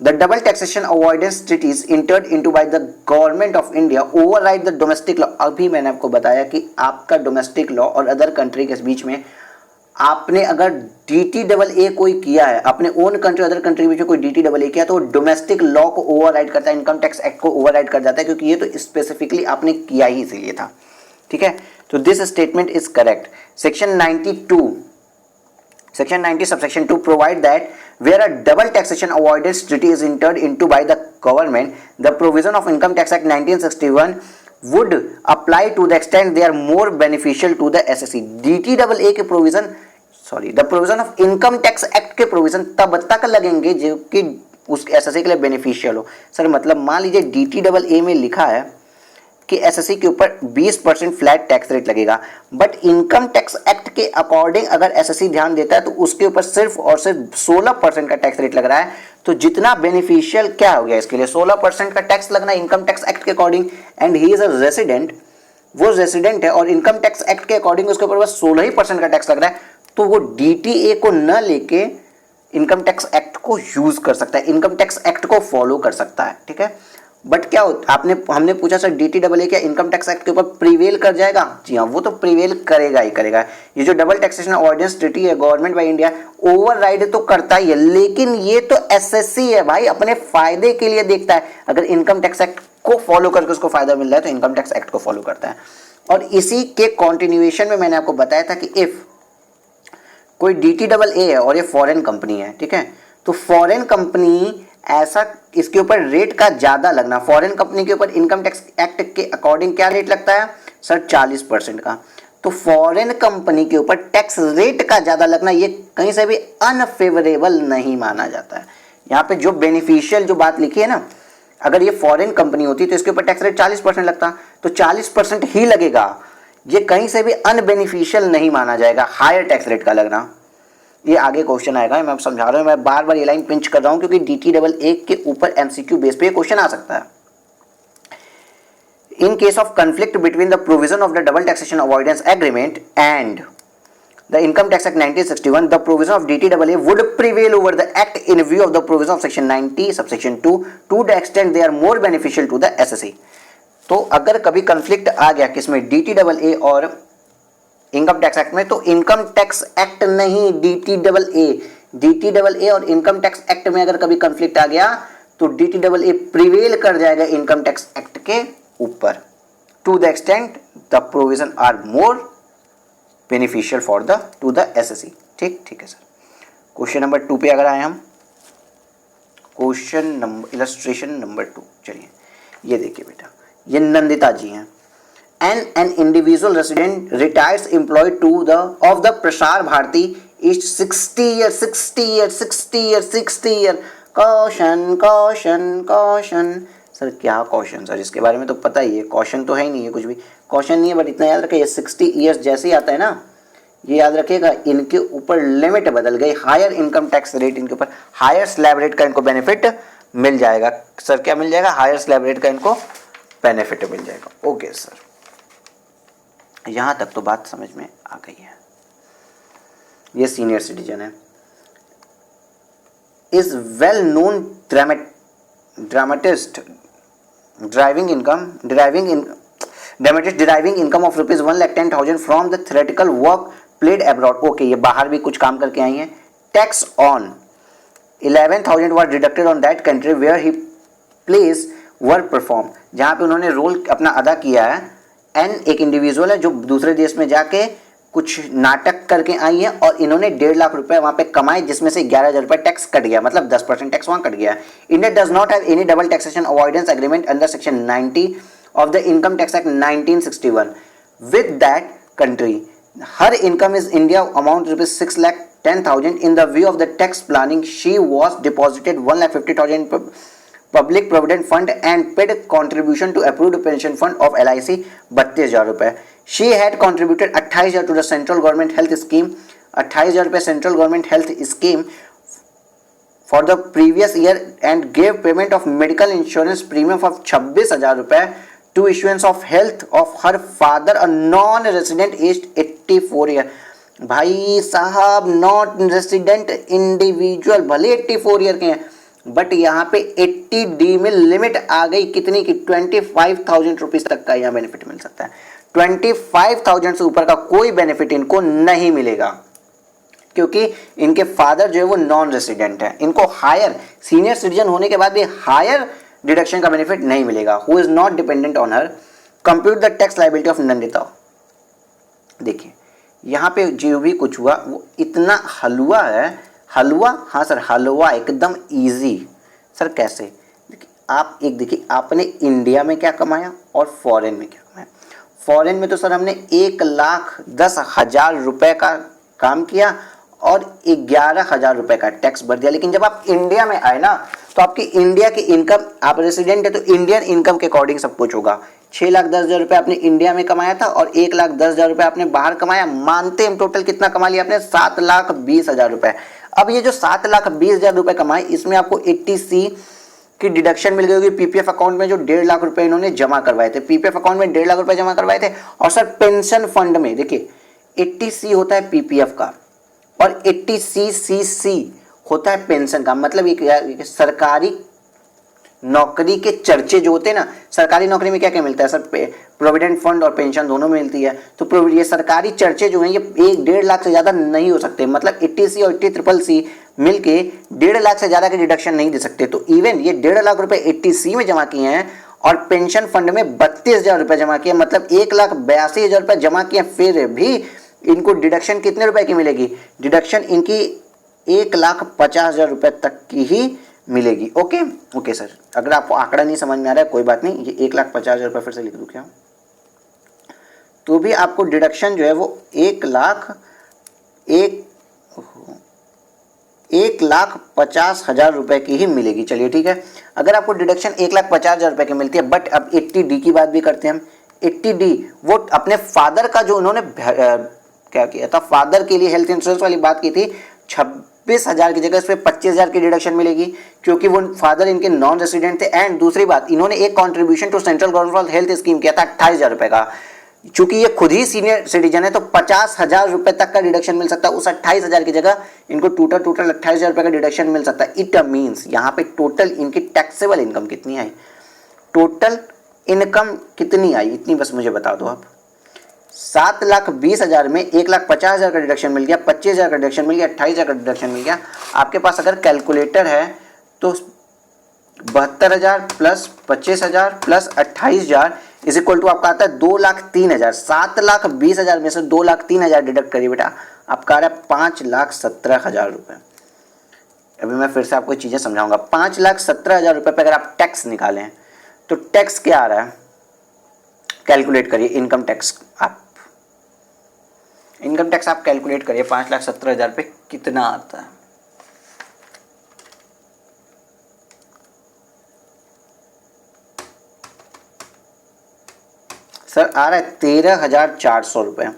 The double taxation avoidance treaties entered into by the government of India override the domestic law। अभी मैंने आपको बताया कि आपका domestic law और other country के बीच में आपने अगर DTAA कोई किया है, अपने ओन कंट्री अदर कंट्री के बीच में कोई DTAA किया तो डोमेस्टिक लॉ को ओवरराइड करता है, इनकम टैक्स एक्ट को ओवरराइड कर जाता है, क्योंकि ये तो स्पेसिफिकली आपने किया ही इसीलिए था। ठीक है, तो this statement is correct. Section 90 subsection 2 provide that where a double taxation avoidance treaty is entered into by the government, the provision of Income Tax Act 1961 would apply to the extent they are more beneficial to the SSE। DTAA के provision, sorry, the provision of income tax act के provision तब तक लगेंगे जो कि उस SSE के लिए बेनिफिशियल हो। सर मतलब मान लीजिए DTAA में लिखा है कि एसएससी के ऊपर 20% फ्लैट टैक्स रेट लगेगा, बट इनकम टैक्स एक्ट के अकॉर्डिंग अगर एसएससी ध्यान देता है तो उसके ऊपर सिर्फ और सिर्फ 16% का टैक्स रेट लग रहा है। तो जितना बेनिफिशियल क्या हो गया इसके लिए, 16% का टैक्स लगना इनकम टैक्स एक्ट के according, and he is a resident, वो रेसिडेंट है और इनकम टैक्स एक्ट के अकॉर्डिंग उसके ऊपर बस 16% का टैक्स लग रहा है, तो वो डीटीए को न लेके इनकम टैक्स एक्ट को यूज कर सकता है, इनकम टैक्स एक्ट को फॉलो कर सकता है। ठीक है, बट क्या होता, हमने पूछा सर DTAA क्या इनकम टैक्स एक्ट के ऊपर प्रिवेल कर जाएगा? जी हाँ, वो तो प्रिवेल करेगा ही करेगा। ये जो डबल टैक्सेशन ऑर्डिनेंस ट्रीटी है गवर्नमेंट बाय इंडिया, ओवरराइड तो करता ही है, लेकिन ये तो एसएससी है भाई, अपने फायदे के लिए देखता है। अगर इनकम टैक्स एक्ट को फॉलो करके उसको फायदा मिल रहा है तो इनकम टैक्स एक्ट को फॉलो करता है। और इसी के कॉन्टिन्यूएशन में मैंने आपको बताया था कि इफ कोई DTAA है और ये फॉरेन कंपनी है, ठीक है, तो फॉरेन कंपनी ऐसा इसके ऊपर रेट का ज्यादा लगना, फॉरेन कंपनी के ऊपर इनकम टैक्स एक्ट के अकॉर्डिंग क्या रेट लगता है सर, 40% का। तो फॉरेन कंपनी के ऊपर टैक्स रेट का ज्यादा लगना ये कहीं से भी अनफेवरेबल नहीं माना जाता है। यहाँ पे जो बेनिफिशियल जो बात लिखी है ना, अगर ये फॉरेन कंपनी होती तो इसके ऊपर टैक्स रेट 40% लगता, तो 40% ही लगेगा, ये कहीं से भी अनबेनिफिशियल नहीं माना जाएगा हायर टैक्स रेट का लगना। ये आगे क्वेश्चन आएगा, मैं समझा रहा हूँ, मैं बार बार ये लाइन पिंच कर रहा हूँ क्योंकि DTAA के ऊपर MCQ बेस पे क्वेश्चन आ सकता है। In case of conflict between the provision of the double taxation avoidance agreement and the income tax act 1961, the provision of DTAA would prevail over the act in view of the provision of section 90 subsection 2 to the extent they are more beneficial to the SSE। तो अगर कभी conflict आ गया किसमें, DTAA और income tax act में, तो income tax act नहीं DTAA और इनकम टैक्स एक्ट में अगर कभी कंफ्लिक्ट आ गया तो DTAA प्रिवेल कर जाएगा इनकम टैक्स एक्ट के ऊपर, to the extent the provision are more beneficial for the to the SSE। ठीक है सर। क्वेश्चन नंबर 2 पे अगर आए हम, क्वेश्चन नंबर इलस्ट्रेशन नंबर 2, चलिए ये देखिए बेटा, ये नंदिता जी हैं। an individual resident retires employee to the of the Prasar Bharati is 60 year caution। Sir क्या कॉशन सर, इसके बारे में तो पता ही है, कॉशन तो है ही नहीं है, कुछ भी कॉशन नहीं है, बट इतना याद रखिए ये 60 ईयर्स जैसे ही आता है ना, ये याद रखिएगा इनके ऊपर लिमिट बदल गई, हायर इनकम टैक्स रेट, इनके ऊपर हायर स्लैब रेट का इनको बेनिफिट मिल जाएगा। सर क्या मिल जाएगा? हायर स्लैब रेट का इनको बेनिफिट मिल जाएगा। ओके सर, यहां तक तो बात समझ में आ गई है। ये सीनियर सिटीजन है, is well known dramatist deriving income of rupees 1,10,000 from the theatrical work played abroad। Okay, ये बाहर भी कुछ काम करके आई हैं। Tax on 11,000 was deducted on that country where he plays were performed, जहाँ पे उन्होंने रोल अपना अदा किया है। एन एक इंडिविजुअल है जो दूसरे देश में जाके कुछ नाटक करके आई है और इन्होंने 1.5 लाख रुपए वहां पे कमाए, जिसमें से 11,000 रुपए टैक्स कट गया, मतलब 10% टैक्स वहां कट गया। India does not have any double taxation avoidance agreement under section 90 of the income tax act 1961 with that country. Her income is India amount ₹6,10,000 in the view of the tax planning she was deposited 1,50,000 public provident fund and paid contribution to approved pension fund of LIC 32,000 रुपए। She had contributed 28,000 to the central government health scheme, 28,000 रुपए central government health scheme for the previous year and gave payment of medical insurance premium of 26,000 रुपए to issuance of health of her father a non resident aged 84 year. भाई साहब, non resident individual भले 84 year के हैं, but यहाँ पे 80D में limit आ गई कितनी की 25,000 रुपीज तक का यहाँ बेनिफिट मिल सकता है। 25,000 से ऊपर का कोई बेनिफिट इनको नहीं मिलेगा, क्योंकि इनके फादर जो है वो नॉन रेसिडेंट है। इनको हायर सीनियर सिटीजन होने के बाद भी हायर डिडक्शन का बेनिफिट नहीं मिलेगा। Who is not dependent on her, compute the tax liability of Nandita. देखिए यहाँ पे जो भी कुछ हुआ वो इतना हलवा है। हलवा, हाँ सर हलवा एकदम इजी। सर कैसे? देखिए आप एक देखिए, आपने इंडिया में क्या कमाया और फॉरेन में क्या कमाया। फॉरेन में तो सर हमने 1,10,000 रुपए का काम किया और 11,000 रुपए का टैक्स भर दिया। लेकिन जब आप इंडिया में आए ना, तो आपकी इंडिया की इनकम, आप रेसिडेंट है तो इंडियन इनकम के अकॉर्डिंग सब कुछ होगा। 6,10,000 रुपए आपने इंडिया में कमाया था और 1,10,000 रुपए आपने बाहर कमाया। मानते हैं टोटल कितना कमा लिया आपने? 7,20,000 रुपए। अब ये जो 7,20,000 रुपए कमाए, इसमें आपको 80C की डिडक्शन मिल गई होगी PPF अकाउंट में, जो 1.5 लाख रुपए इन्होंने जमा करवाए थे। PPF अकाउंट में 1.5 लाख रुपए जमा करवाए थे। और सर पेंशन फंड में देखिए 80C होता है PPF का और 80CCC होता है पेंशन का। मतलब ये सरकारी नौकरी के चर्चे जो होते हैं ना, सरकारी नौकरी में क्या क्या मिलता है सर? प्रोविडेंट फंड और पेंशन दोनों मिलती है। तो ये सरकारी चर्चे जो हैं ये 1.5 लाख से ज़्यादा नहीं हो सकते। मतलब 80C और 80CCC मिलके 1.5 लाख से ज़्यादा के डिडक्शन नहीं दे सकते। तो इवन ये 1.5 लाख रुपए 80C में जमा किए हैं और पेंशन फंड में 32,000 रुपये जमा किए, मतलब 1,82,000 रुपये जमा किए, फिर भी इनको डिडक्शन कितने रुपए की मिलेगी? डिडक्शन इनकी 1,50,000 रुपये तक की ही मिलेगी। ओके सर, अगर आपको आंकड़ा नहीं समझ में आ रहा है कोई बात नहीं, ये 1,50,000 रुपये फिर से लिख दूं क्या? तो भी आपको डिडक्शन जो है वो 1,50,000 रुपये की ही मिलेगी। चलिए ठीक है, अगर आपको डिडक्शन 1,50,000 रुपये की मिलती है, बट अब 80D की बात भी करते हैं हम। 80D वो अपने फादर का जो उन्होंने क्या किया था, फादर के लिए हेल्थ इंश्योरेंस वाली बात की थी, 26,000 की जगह इस पर 25,000 की डिडक्शन मिलेगी, क्योंकि वो फादर इनके नॉन रेसिडेंट थे। एंड दूसरी बात, इन्होंने एक contribution to central government health scheme किया था 28,000 रुपए का। चूंकि ये खुद ही सीनियर सिटीजन है तो 50,000 रुपए तक का डिडक्शन मिल सकता है। उस 28,000 की जगह इनको टोटल 28,000 रुपए का डिडक्शन मिल सकता है। इट मीन्स यहाँ पे टोटल इनकी टैक्सेबल इनकम कितनी आई, टोटल इनकम कितनी आई, इतनी बस मुझे बता दो आप। 7,20,000 में 1,50,000 का डिडक्शन मिल गया, 25,000 का डिडक्शन मिल गया, 28,000 का डिडक्शन मिल गया। आपके पास अगर कैलकुलेटर है तो 72,000 plus 25,000 plus 28,000 is equal to आपका आता है 2,03,000। 7,20,000 में से 2,03,000 डिडक्ट करिए बेटा, आपका आ रहा है 5,17,000 रुपये। अभी मैं फिर से आपको चीज़ें समझाऊंगा। 5,17,000 रुपये पे अगर आप टैक्स निकालें तो टैक्स क्या आ रहा है, कैलकुलेट करिए इनकम टैक्स। आप इनकम टैक्स आप कैलकुलेट करिए 5,17,000 पे कितना आता है। सर आ रहा है 13,400 रुपये।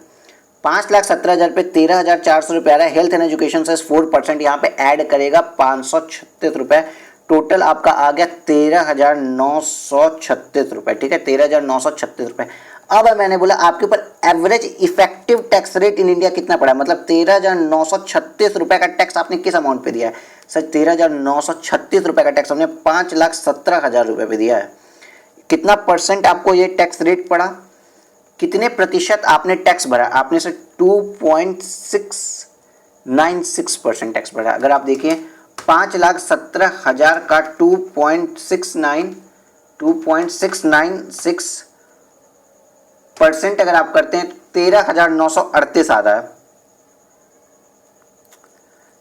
5,17,000 पे 13,400 रुपये आ रहा है। हेल्थ एंड एजुकेशन से 4% यहाँ पे ऐड करेगा 536 रुपये। टोटल आपका आ गया 13,936 रुपये। ठीक है, 13,936 रुपये। अब मैंने बोला आपके ऊपर average effective tax rate in India कितना पड़ा, मतलब 13,936 रुपये का टैक्स आपने किस अमाउंट पे दिया है। सर 13,936 रुपये का टैक्स हमने 5,17,000 रुपये पे दिया है। कितना परसेंट आपको ये टैक्स रेट पड़ा, कितने प्रतिशत आपने टैक्स भरा, आपने से 2.696% टैक्स भरा। अगर आप देखिए 5,17,000 का 2.696% अगर आप करते हैं तो 13,938 आता है।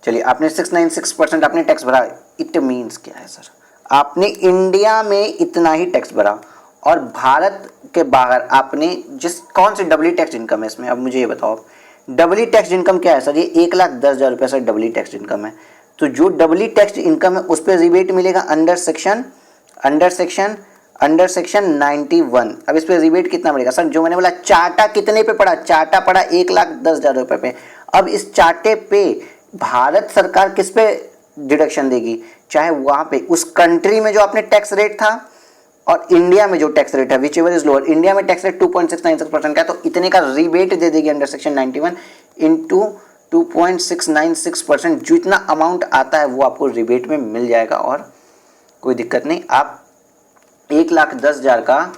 चलिए, आपने 696% आपने टैक्स भरा। इट मीन्स क्या है सर, आपने इंडिया में इतना ही टैक्स भरा और भारत के बाहर आपने जिस कौन सी डबली टैक्स इनकम है इसमें। अब मुझे ये बताओ डबली टैक्स इनकम क्या है सर, ये 1,10,000 रुपये सर डबली टैक्स इनकम है। तो जो डबली टैक्स इनकम है उस पर रिबेट मिलेगा अंडर सेक्शन 91। अब इस पर रिबेट कितना मिलेगा सर, जो मैंने बोला चार्टा कितने पे पड़ा, चार्टा पड़ा 1,10,000 रुपये पे। अब इस चार्टे पे भारत सरकार किस पे डिडक्शन देगी, चाहे वहां पे उस कंट्री में जो आपने टैक्स रेट था और इंडिया में जो टैक्स रेट है, which ever is lower. India में टैक्स रेट 2.696% का है, तो इतने का रिबेट दे देगी अंडर सेक्शन 91 इंटू 2.696%। जो इतना अमाउंट आता है वो आपको रिबेट में मिल जाएगा और कोई दिक्कत नहीं। आप 1,10,000 का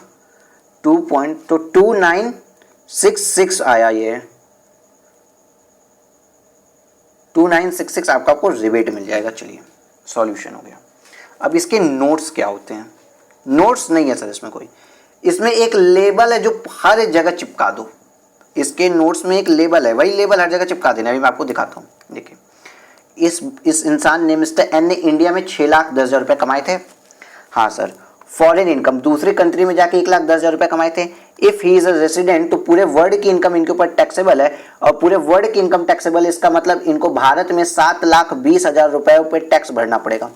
2966 आया, ये 2966 आपको रिबेट मिल जाएगा। चलिए सॉल्यूशन हो गया। अब इसके नोट्स क्या होते हैं, नोट्स नहीं है सर इसमें कोई, इसमें एक लेबल है जो हर जगह चिपका दो। इसके नोट्स में एक लेबल है, वही लेबल हर जगह चिपका देना। अभी मैं आपको दिखाता हूँ। देखिए इस इंसान ने मिस्टर एन ने इंडिया में 6,10,000 रुपये कमाए थे। हाँ सर, फॉरेन इनकम दूसरी कंट्री में जाके 1,10,000 रुपये कमाए थे। If he is a resident तो पूरे वर्ल्ड की इनकम इनके ऊपर टैक्सेबल है और पूरे वर्ल्ड की इनकम टैक्सेबल है। इसका मतलब इनको भारत में 7,20,000 रुपये पे टैक्स भरना पड़ेगा।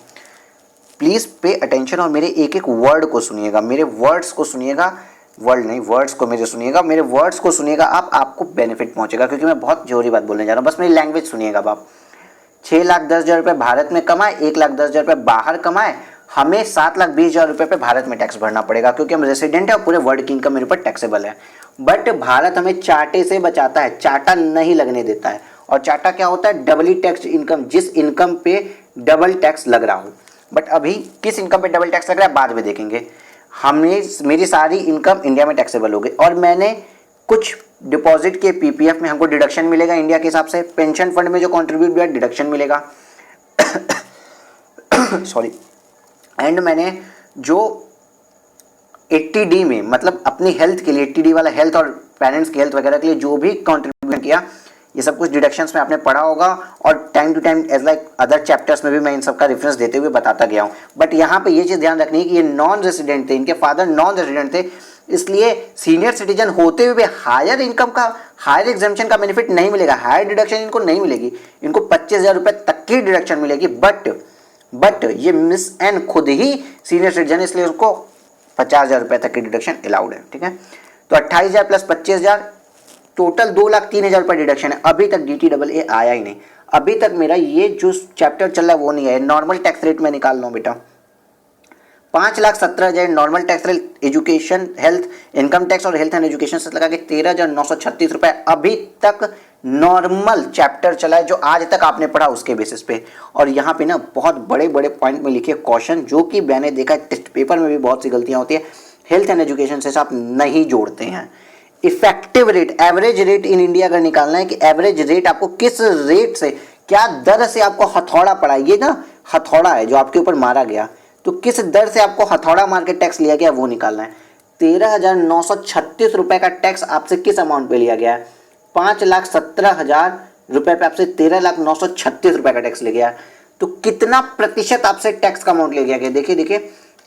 प्लीज पे अटेंशन और मेरे एक एक वर्ड को सुनिएगा, मेरे वर्ड्स को सुनिएगा, वर्ड नहीं वर्ड्स को मेरे सुनिएगा, मेरे वर्ड्स को सुनिएगा आप, आपको बेनिफिट पहुंचेगा क्योंकि मैं बहुत जोरी बात बोलने जा रहा हूँ। बस मेरी लैंग्वेज सुनिएगा आप। 6,10,000 रुपये भारत में कमाए, 1,10,000 रुपये बाहर कमाए, हमें 7,20,000 रुपये पे भारत में टैक्स भरना पड़ेगा क्योंकि हम रेसिडेंट है और पूरे वर्ल्ड की इनकम मेरे ऊपर टैक्सेबल है। बट भारत हमें चार्टे से बचाता है, चार्टा नहीं लगने देता है। और चार्टा क्या होता है, डबली टैक्स इनकम, जिस इनकम पे डबल टैक्स लग रहा हो। बट अभी किस इनकम पे डबल टैक्स लग रहा है बाद में देखेंगे। हमने मेरी सारी इनकम इंडिया में टैक्सेबल हो गई और मैंने कुछ डिपॉजिट के पीपीएफ में हमको डिडक्शन मिलेगा इंडिया के हिसाब से, पेंशन फंड में जो कंट्रीब्यूट किया डिडक्शन मिलेगा सॉरी। एंड मैंने जो 80D में मतलब अपनी हेल्थ के लिए 80D वाला हेल्थ और पेरेंट्स की हेल्थ वगैरह के लिए जो भी कंट्रीब्यूशन किया, ये सब कुछ डिडक्शंस में आपने पढ़ा होगा और time to time as like other chapters में भी मैं इन सब का रेफरेंस देते हुए बताता गया हूँ। बट यहाँ पे ये चीज़ ध्यान रखनी है कि ये नॉन रेसिडेंट थे, इनके फादर नॉन रेसिडेंट थे, इसलिए सीनियर सिटीजन होते हुए हायर इनकम का, हायर एग्जाम्पशन का बेनिफिट नहीं मिलेगा, हायर डिडक्शन इनको नहीं मिलेगी। इनको 25,000 रुपये तक की डिडक्शन मिलेगी। बट ये मिस एन खुद ही सीनियर सिटीजन, इसलिए उसको 50,000 रुपये तक की डिडक्शन अलाउड है। ठीक है, तो 28,000 प्लस 25,000 टोटल 2,03,000 रुपये डिडक्शन है। अभी तक DTAA आया ही नहीं, अभी तक मेरा ये जो चैप्टर चल रहा है वो नहीं है। नॉर्मल टैक्स रेट में निकाल लो बेटा, 5,17,000 normal tax rate, education, health, income tax और हेल्थ एंड एजुकेशन से लगा के 13,936 रुपये अभी तक नॉर्मल चैप्टर चला है जो आज तक आपने पढ़ा उसके बेसिस पे। और यहाँ पे ना बहुत बड़े बड़े पॉइंट में लिखे क्वेश्चन, जो कि मैंने देखा है टेस्ट पेपर में भी बहुत सी गलतियाँ होती है, हेल्थ एंड एजुकेशन से आप नहीं जोड़ते हैं। Effective rate, average rate in India अगर निकालना है कि एवरेज रेट आपको किस रेट से, क्या दर से आपको हथौड़ा पड़ा है, ये ना हथौड़ा है जो आपके ऊपर मारा गया, तो किस दर से आपको हथौड़ा मार के टैक्स लिया गया वो निकालना है। 13,936 रुपए का टैक्स आपसे किस अमाउंट पे लिया गया है? 5,17,000 रुपए पे आपसे 13,936 रुपए का टैक्स ले गया। तो कितना प्रतिशत आपसे टैक्स का अमाउंट ले गया गया? देखिए देखिए,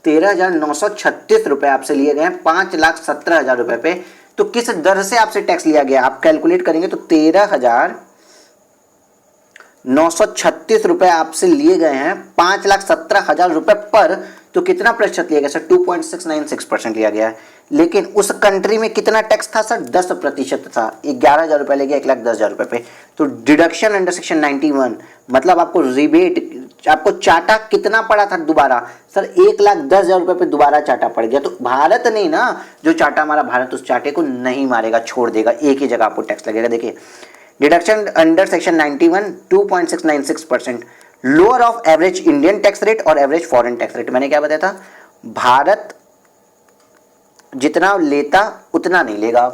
13,936 रुपए आपसे लिए गए हैं 5,17,000 रुपए पे। तो किस दर से आपसे टैक्स लिया गया? आप कैलकुलेट करेंगे तो 13,936 रुपए आपसे लिए गए हैं 5,17,000 रुपए पर। तो कितना प्रतिशत लिया गया सर? 2.696% लिया गया है। लेकिन उस कंट्री में कितना टैक्स था सर? 10% था। 11,000 रुपए ले गया 1,10,000 रुपए पे। तो डिडक्शन अंडर सेक्शन 91 मतलब आपको रिबेट, आपको चाटा कितना पड़ा था दोबारा सर? 1,10,000 रुपए पे दोबारा चाटा पड़ गया। तो भारत नहीं ना जो चाटा मारा, भारत उस चाटे को नहीं मारेगा, छोड़ देगा, एक ही जगह आपको टैक्स लगेगा। देखिए deduction under section 91 2.696%, lower of average Indian tax rate और एवरेज फॉरेन टैक्स रेट। मैंने क्या बताया था? भारत जितना लेता उतना नहीं लेगा,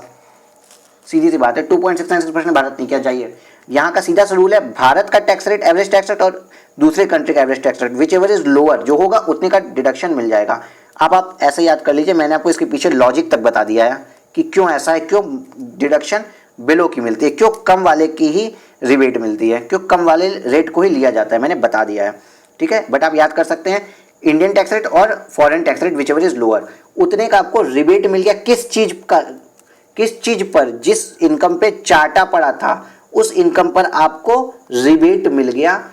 सीधी सी बात है। 2.696% भारत नहीं किया चाहिए। यहाँ का सीधा सा रूल है, भारत का tax rate average tax rate और दूसरे कंट्री का average tax rate which ever is lower, जो होगा उतने का डिडक्शन मिल जाएगा। अब आप ऐसे याद कर लीजिए, मैंने आपको इसके पीछे लॉजिक तक बता दिया है कि क्यों ऐसा है, क्यों डिडक्शन बिलो की मिलती है, क्यों कम वाले की ही रिबेट मिलती है, क्यों कम वाले रेट को ही लिया जाता है, मैंने बता दिया है। ठीक है, बट आप याद कर सकते हैं इंडियन टैक्स रेट और foreign tax rate which ever is lower, उतने का आपको रिबेट मिल गया। किस चीज का? किस चीज पर? जिस इनकम पे चाटा पड़ा था उस इनकम पर आपको रिबेट मिल गया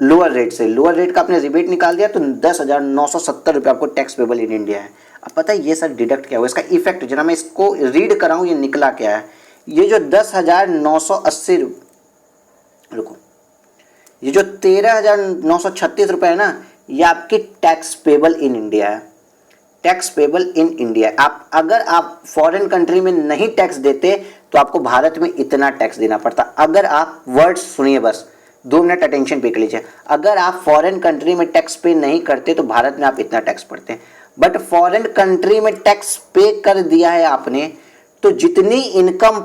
लोअर रेट से। लोअर रेट का आपने रिबेट निकाल दिया तो 10,970 रुपये आपको टैक्स पेबल इन इंडिया है। अब पता है ये सर डिडक्ट क्या हुआ, इसका इफेक्ट जरा मैं इसको रीड कराऊं, ये निकला क्या है। ये जो 10,980 रुको, ये जो 13,936 रुपये है ना, ये आपकी टैक्स पेबल इन इंडिया है। Tax payable in India. आप अगर आप फॉरेन कंट्री में नहीं टैक्स देते तो आपको भारत में इतना टैक्स देना पड़ता। अगर आप वर्ड्स सुनिए, बस 2 मिनट अटेंशन पे कर लीजिए। अगर आप फॉरेन कंट्री में टैक्स पे नहीं करते तो भारत में आप इतना टैक्स पड़ते हैं, बट फॉरेन कंट्री में टैक्स पे कर दिया है आपने, तो जितनी इनकम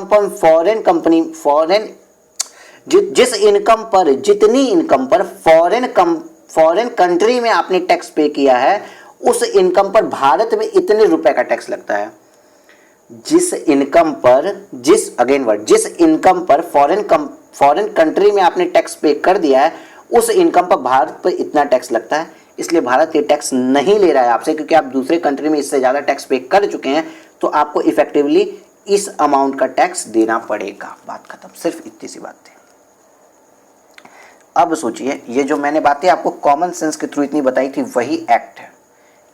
पर फॉरेन कंपनी जिस इनकम पर जितनी इनकम पर फॉरेन कंट्री में आपने टैक्स पे किया है उस इनकम पर भारत में इतने रुपए का टैक्स लगता है। जिस इनकम पर फॉरेन कंट्री में आपने टैक्स पे कर दिया है उस इनकम पर भारत पर इतना टैक्स लगता है। इसलिए भारत ये टैक्स नहीं ले रहा है आपसे, क्योंकि आप दूसरे कंट्री में इससे ज्यादा टैक्स पे कर चुके हैं, तो आपको इफेक्टिवली इस अमाउंट का टैक्स देना पड़ेगा। बात खत्म, सिर्फ इतनी सी बात थी। अब सोचिए, ये जो मैंने बातें आपको कॉमन सेंस के थ्रू इतनी बताई थी वही एक्ट है।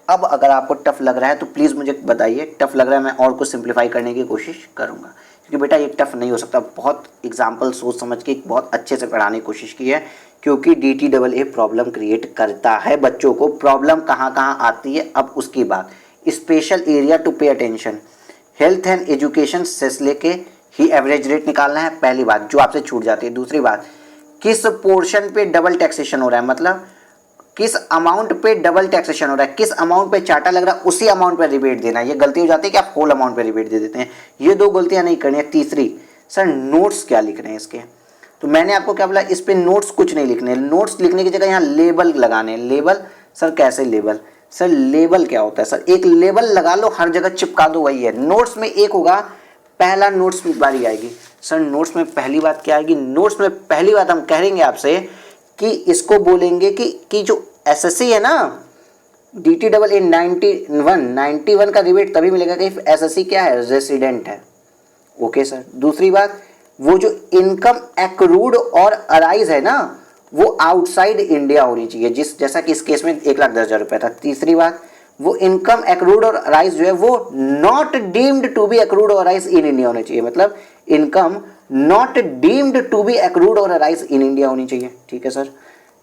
अब अगर आपको टफ लग रहा है तो प्लीज़ मुझे बताइए, टफ लग रहा है मैं और कुछ सिंप्लीफाई करने की कोशिश करूँगा, क्योंकि बेटा ये टफ नहीं हो सकता। बहुत एग्जाम्पल सोच समझ के बहुत अच्छे से पढ़ाने की कोशिश की है, क्योंकि DTAA प्रॉब्लम क्रिएट करता है बच्चों को। प्रॉब्लम कहाँ कहाँ आती है अब उसकी बात। Special area to pay attention, health and education cess लेके ही एवरेज रेट निकालना है, पहली बात जो आपसे छूट जाती है। दूसरी बात, किस पोर्शन पे डबल टैक्सेशन हो रहा है, मतलब किस अमाउंट पे डबल टैक्सेशन हो रहा है, किस अमाउंट पे चार्टा लग रहा है उसी अमाउंट पे रिबेट देना है। ये गलती हो जाती है कि आप होल अमाउंट पे रिबेट दे देते हैं, ये 2 गलतियां नहीं करनी है। तीसरी, सर नोट्स क्या लिख रहे हैं इसके, तो मैंने आपको क्या बोला, इस पे नोट्स कुछ नहीं लिखने। नोट्स लिखने की जगह यहाँ लेबल लगाने। लेबल सर कैसे लेबल? सर लेबल क्या होता है सर? एक लेबल लगा लो, हर जगह चिपका दो, वही है। नोट्स में एक होगा, पहला नोट्स में बारी आएगी। सर नोट्स में पहली बात क्या आएगी? नोट्स में पहली बात हम कहेंगे आपसे कि इसको बोलेंगे कि जो एसएससी है ना, DTAA 91 का रिबेट तभी मिलेगा कि एसएससी क्या है, रेसिडेंट है। Okay sir. दूसरी बात, वो जो इनकम एक्रूड और अराइज है ना, वो आउटसाइड इंडिया होनी चाहिए, जैसा कि इस केस में 1,10,000 रुपये था। तीसरी बात, वो इनकम एक्रूड और अराइज जो है वो not deemed to be accrued और अराइज इन इंडिया होनी चाहिए, मतलब income not deemed to be accrued और अराइज इन इंडिया होनी चाहिए। ठीक है सर।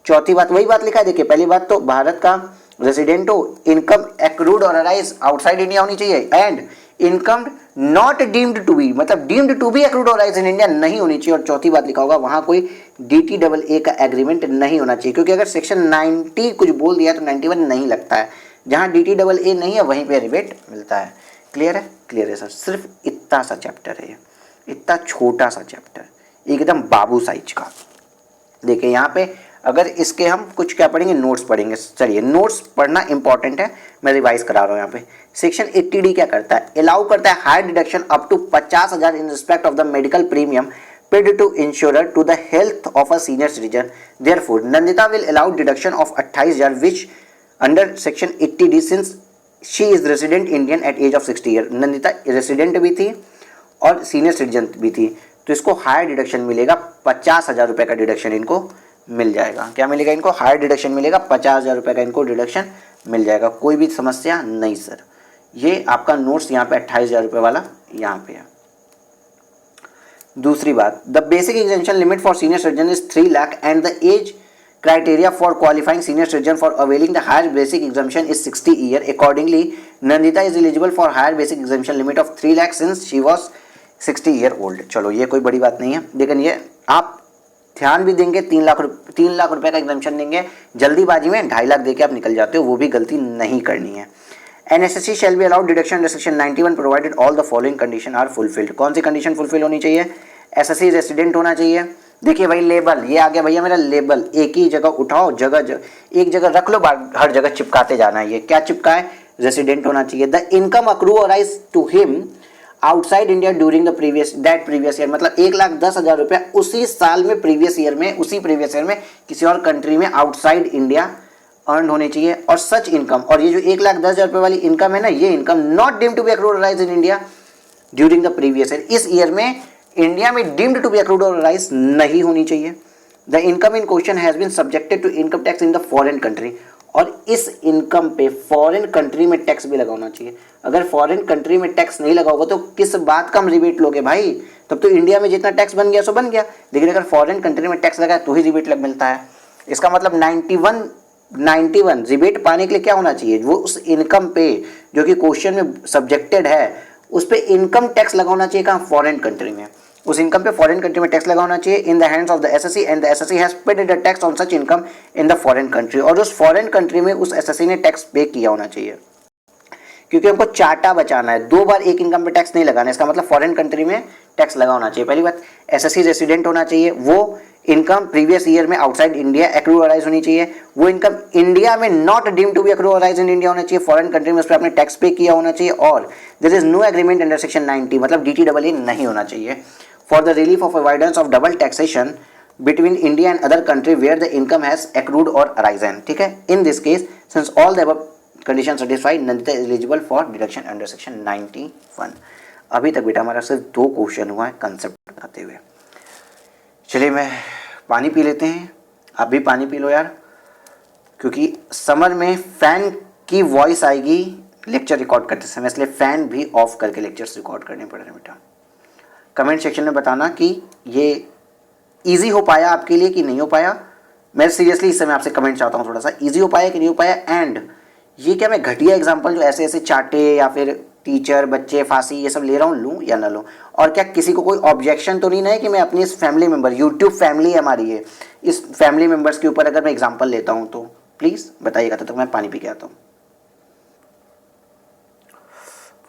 चौथी बात, वही बात लिखा है, देखिए पहली बात तो भारत का रेसिडेंट हो, इनकम एक्रूड और अराइज आउटसाइड इंडिया होनी चाहिए, and income not deemed to be, मतलब डीम्ड टू बी एक्रूड और अराइज इन इंडिया नहीं होनी चाहिए। और चौथी बात लिखा होगा वहां कोई DTAA का एग्रीमेंट नहीं होना चाहिए, क्योंकि अगर सेक्शन 90 कुछ बोल दिया तो 91 नहीं लगता है। जहां DTAA नहीं है वहीं पे रिबेट मिलता है। क्लियर है? क्लियर है सर। सिर्फ इतना सा चैप्टर है, इतना छोटा सा चैप्टर, एकदम बाबू साइज का। देखिए यहाँ पे अगर इसके हम कुछ क्या पढ़ेंगे, नोट्स पढ़ेंगे। चलिए, नोट्स पढ़ना इंपॉर्टेंट है, मैं रिवाइज करा रहा हूँ यहाँ पे। सेक्शन 80D क्या करता है, अलाउ करता है higher deduction up to 50,000 in respect of the medical premium paid to insurer to the health of a senior citizen. Therefore, Nandita will allow deduction of 28,000 which under section 80D since she is resident Indian at age of 60 year. Nandita resident भी थी और senior citizen भी थी, तो इसको higher deduction मिलेगा, 50,000 रुपये का डिडक्शन इनको मिल जाएगा। क्या मिलेगा इनको, हायर डिडक्शन मिलेगा, 50,000 रुपये का इनको डिडक्शन मिल जाएगा। कोई भी समस्या नहीं सर। ये आपका नोट्स यहाँ पे 28,000 रुपये वाला यहाँ पे है। दूसरी बात, the basic exemption limit for senior citizen is 3 lakh and the age criteria for qualifying senior citizen for availing the higher basic exemption is 60 year. Accordingly, Nandita is eligible for higher basic exemption limit of 3 lakh since she was 60 year old. चलो ये कोई बड़ी बात नहीं है, लेकिन ये आप ध्यान भी देंगे, 3 लाख रुपए का एग्जामेशन देंगे, जल्दीबाजी में 2.5 लाख देके आप निकल जाते हो, वो भी गलती नहीं करनी है। NSSC shall be allowed deduction under section 91 provided all the following condition are fulfilled. कौन सी कंडीशन फुलफिल होनी चाहिए, SSC रेसिडेंट होना चाहिए। देखिए भाई, लेबल ये आ गया भैया मेरा, लेबल एक ही जगह उठाओ, एक जगह रख लो, हर जगह चिपकाते जाना है। ये क्या चिपका है, रेसिडेंट होना चाहिए। The income accrue arise to him outside India during the previous year, मतलब 1,10,000 रुपया उसी साल में, प्रीवियस ईयर में किसी और कंट्री में आउटसाइड इंडिया अर्न होने चाहिए। और सच इनकम, और ये जो 1,10,000 रुपये वाली इनकम है ना, ये income not deemed to be accrued arise in India during the previous year, इस ईयर में इंडिया में डीम्ड टू बी अक्रूड और राइज नहीं होनी चाहिए। The income in question has been subjected to income tax in the foreign country, और इस income पे फॉरेन कंट्री में टैक्स भी लगाना चाहिए। अगर फॉरेन कंट्री में टैक्स नहीं लगाओगे तो किस बात का हम रिबेट लोगे भाई, तब तो इंडिया में जितना टैक्स बन गया सो बन गया, लेकिन अगर फॉरेन कंट्री में टैक्स लगाए तो ही रिबेट मिलता है। इसका मतलब 91 रिबेट पाने के लिए क्या होना चाहिए, वो उस इनकम पे जो कि क्वेश्चन में सब्जेक्टेड है उस पे इनकम टैक्स लगाना चाहिए। कहाँ, फॉरेन कंट्री में, उस इनकम पे फॉरेन कंट्री में टैक्स लगाना चाहिए। In the hands of the assessee and the assessee has paid the tax on such income in the foreign country, और उस फॉरेन कंट्री में उस एसएससी ने टैक्स पे किया होना चाहिए, क्योंकि हमको चार्टा बचाना है, 2 बार एक इनकम पे टैक्स नहीं लगाना है। इसका मतलब फॉरेन कंट्री में टैक्स लगा होना चाहिए। पहली बात, एसएससी रेसिडेंट होना चाहिए, वो इनकम प्रीवियस ईयर में आउटसाइड इंडिया एक्रूअराइज होनी चाहिए, वो इनकम इंडिया में not deemed to be accrue arise in India होना चाहिए, फॉरेन कंट्री में उस पर आपने टैक्स पे किया होना चाहिए, और there is no agreement under section 90, मतलब DTAA नहीं होना चाहिए। For the relief of avoidance of double taxation between India and other country where the income has accrued और अराइजन, ठीक है। In this case since all the above condition satisfied, Nandita is eligible for deduction under section 91। अभी तक बेटा हमारा सिर्फ 2 question हुआ है कंसेप्ट बताते हुए। चलिए मैं पानी पी लेते हैं, आप भी पानी पी लो यार, क्योंकि समर में फैन की वॉइस आएगी लेक्चर रिकॉर्ड करते समय, इसलिए फैन भी ऑफ करके लेक्चर्स रिकॉर्ड करने पड़ रहे हैं बेटा। कमेंट सेक्शन में बताना कि ये इजी हो पाया आपके लिए कि नहीं हो पाया। मैं सीरियसली इस समय आपसे कमेंट चाहता हूँ, थोड़ा सा इजी हो पाया कि नहीं हो पाया। एंड ये क्या मैं घटिया एग्जाम्पल जो ऐसे चाटे या फिर टीचर बच्चे फांसी ये सब ले रहा हूँ, लूँ या ना लूँ, और क्या किसी को कोई ऑब्जेक्शन तो नहीं है कि मैं अपनी इस फैमिली मेम्बर, यूट्यूब फैमिली है हमारी ये, इस फैमिली मेम्बर्स के ऊपर अगर मैं एग्जाम्पल लेता हूँ तो प्लीज़ बताइएगा। तब तक मैं पानी पी के आता हूँ।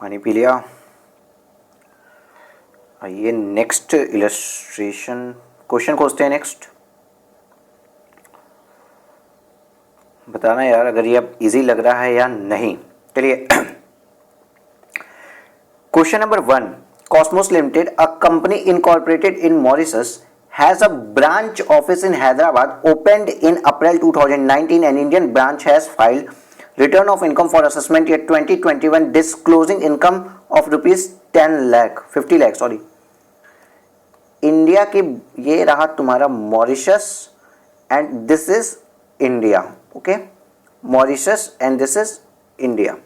पानी पी लिया। आइए नेक्स्ट इलस्ट्रेशन क्वेश्चन खोजते हैं। नेक्स्ट बताना यार अगर ये अब इजी लग रहा है या नहीं। चलिए question number 1, Cosmos limited, a company incorporated in Mauritius, has a branch office in Hyderabad, opened in April 2019. An Indian branch has filed return of income for assessment year 2021 disclosing income of rupees 50 lakh sorry. India की ये रहा तुम्हारा Mauritius and this is India, okay, Mauritius and this is India.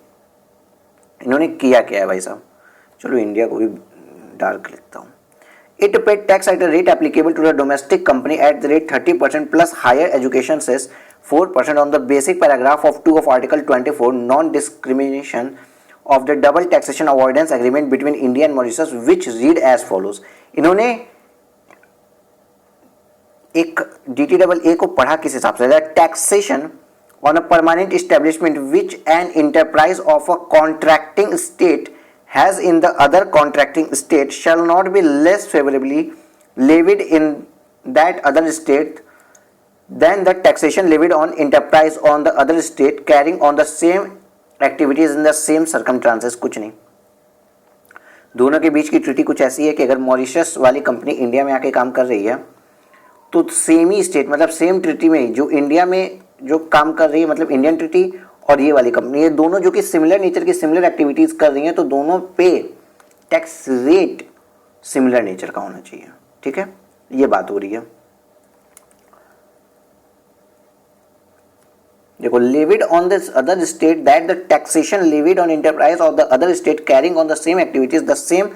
इन्होंने किया क्या है भाई साहब, चलो इंडिया को भी डार्क लिखता हूँ। It paid tax at a rate applicable to the domestic company at the rate 30% plus higher education cess 4% on the basic paragraph of 2 of Article 24 non-discrimination of the double taxation avoidance agreement between India and Mauritius, which read as follows। इन्होंने एक DTAA को पढ़ा किस हिसाब से, taxation on a permanent establishment which an enterprise of a contracting state has in the other contracting state shall not be less favorably levied in that other state then the taxation levied on enterprise on the other state carrying on the same activities in the same circumstances. कुछ नहीं, दोनों के बीच की treaty कुछ ऐसी है कि अगर मॉरिशस वाली कंपनी इंडिया में आके काम कर रही है तो सेम ही स्टेट मतलब सेम ट्रीटी में जो इंडिया में जो काम कर रही है, मतलब इंडियन ट्रीटी और ये वाली कंपनी, ये दोनों जो कि सिमिलर नेचर की सिमिलर एक्टिविटीज कर रही हैं, तो दोनों पे टैक्स रेट सिमिलर नेचर का होना चाहिए। ठीक है, ये बात हो रही है। देखो, levied on this other state that the taxation levied on enterprise of the other state carrying on the same activities the same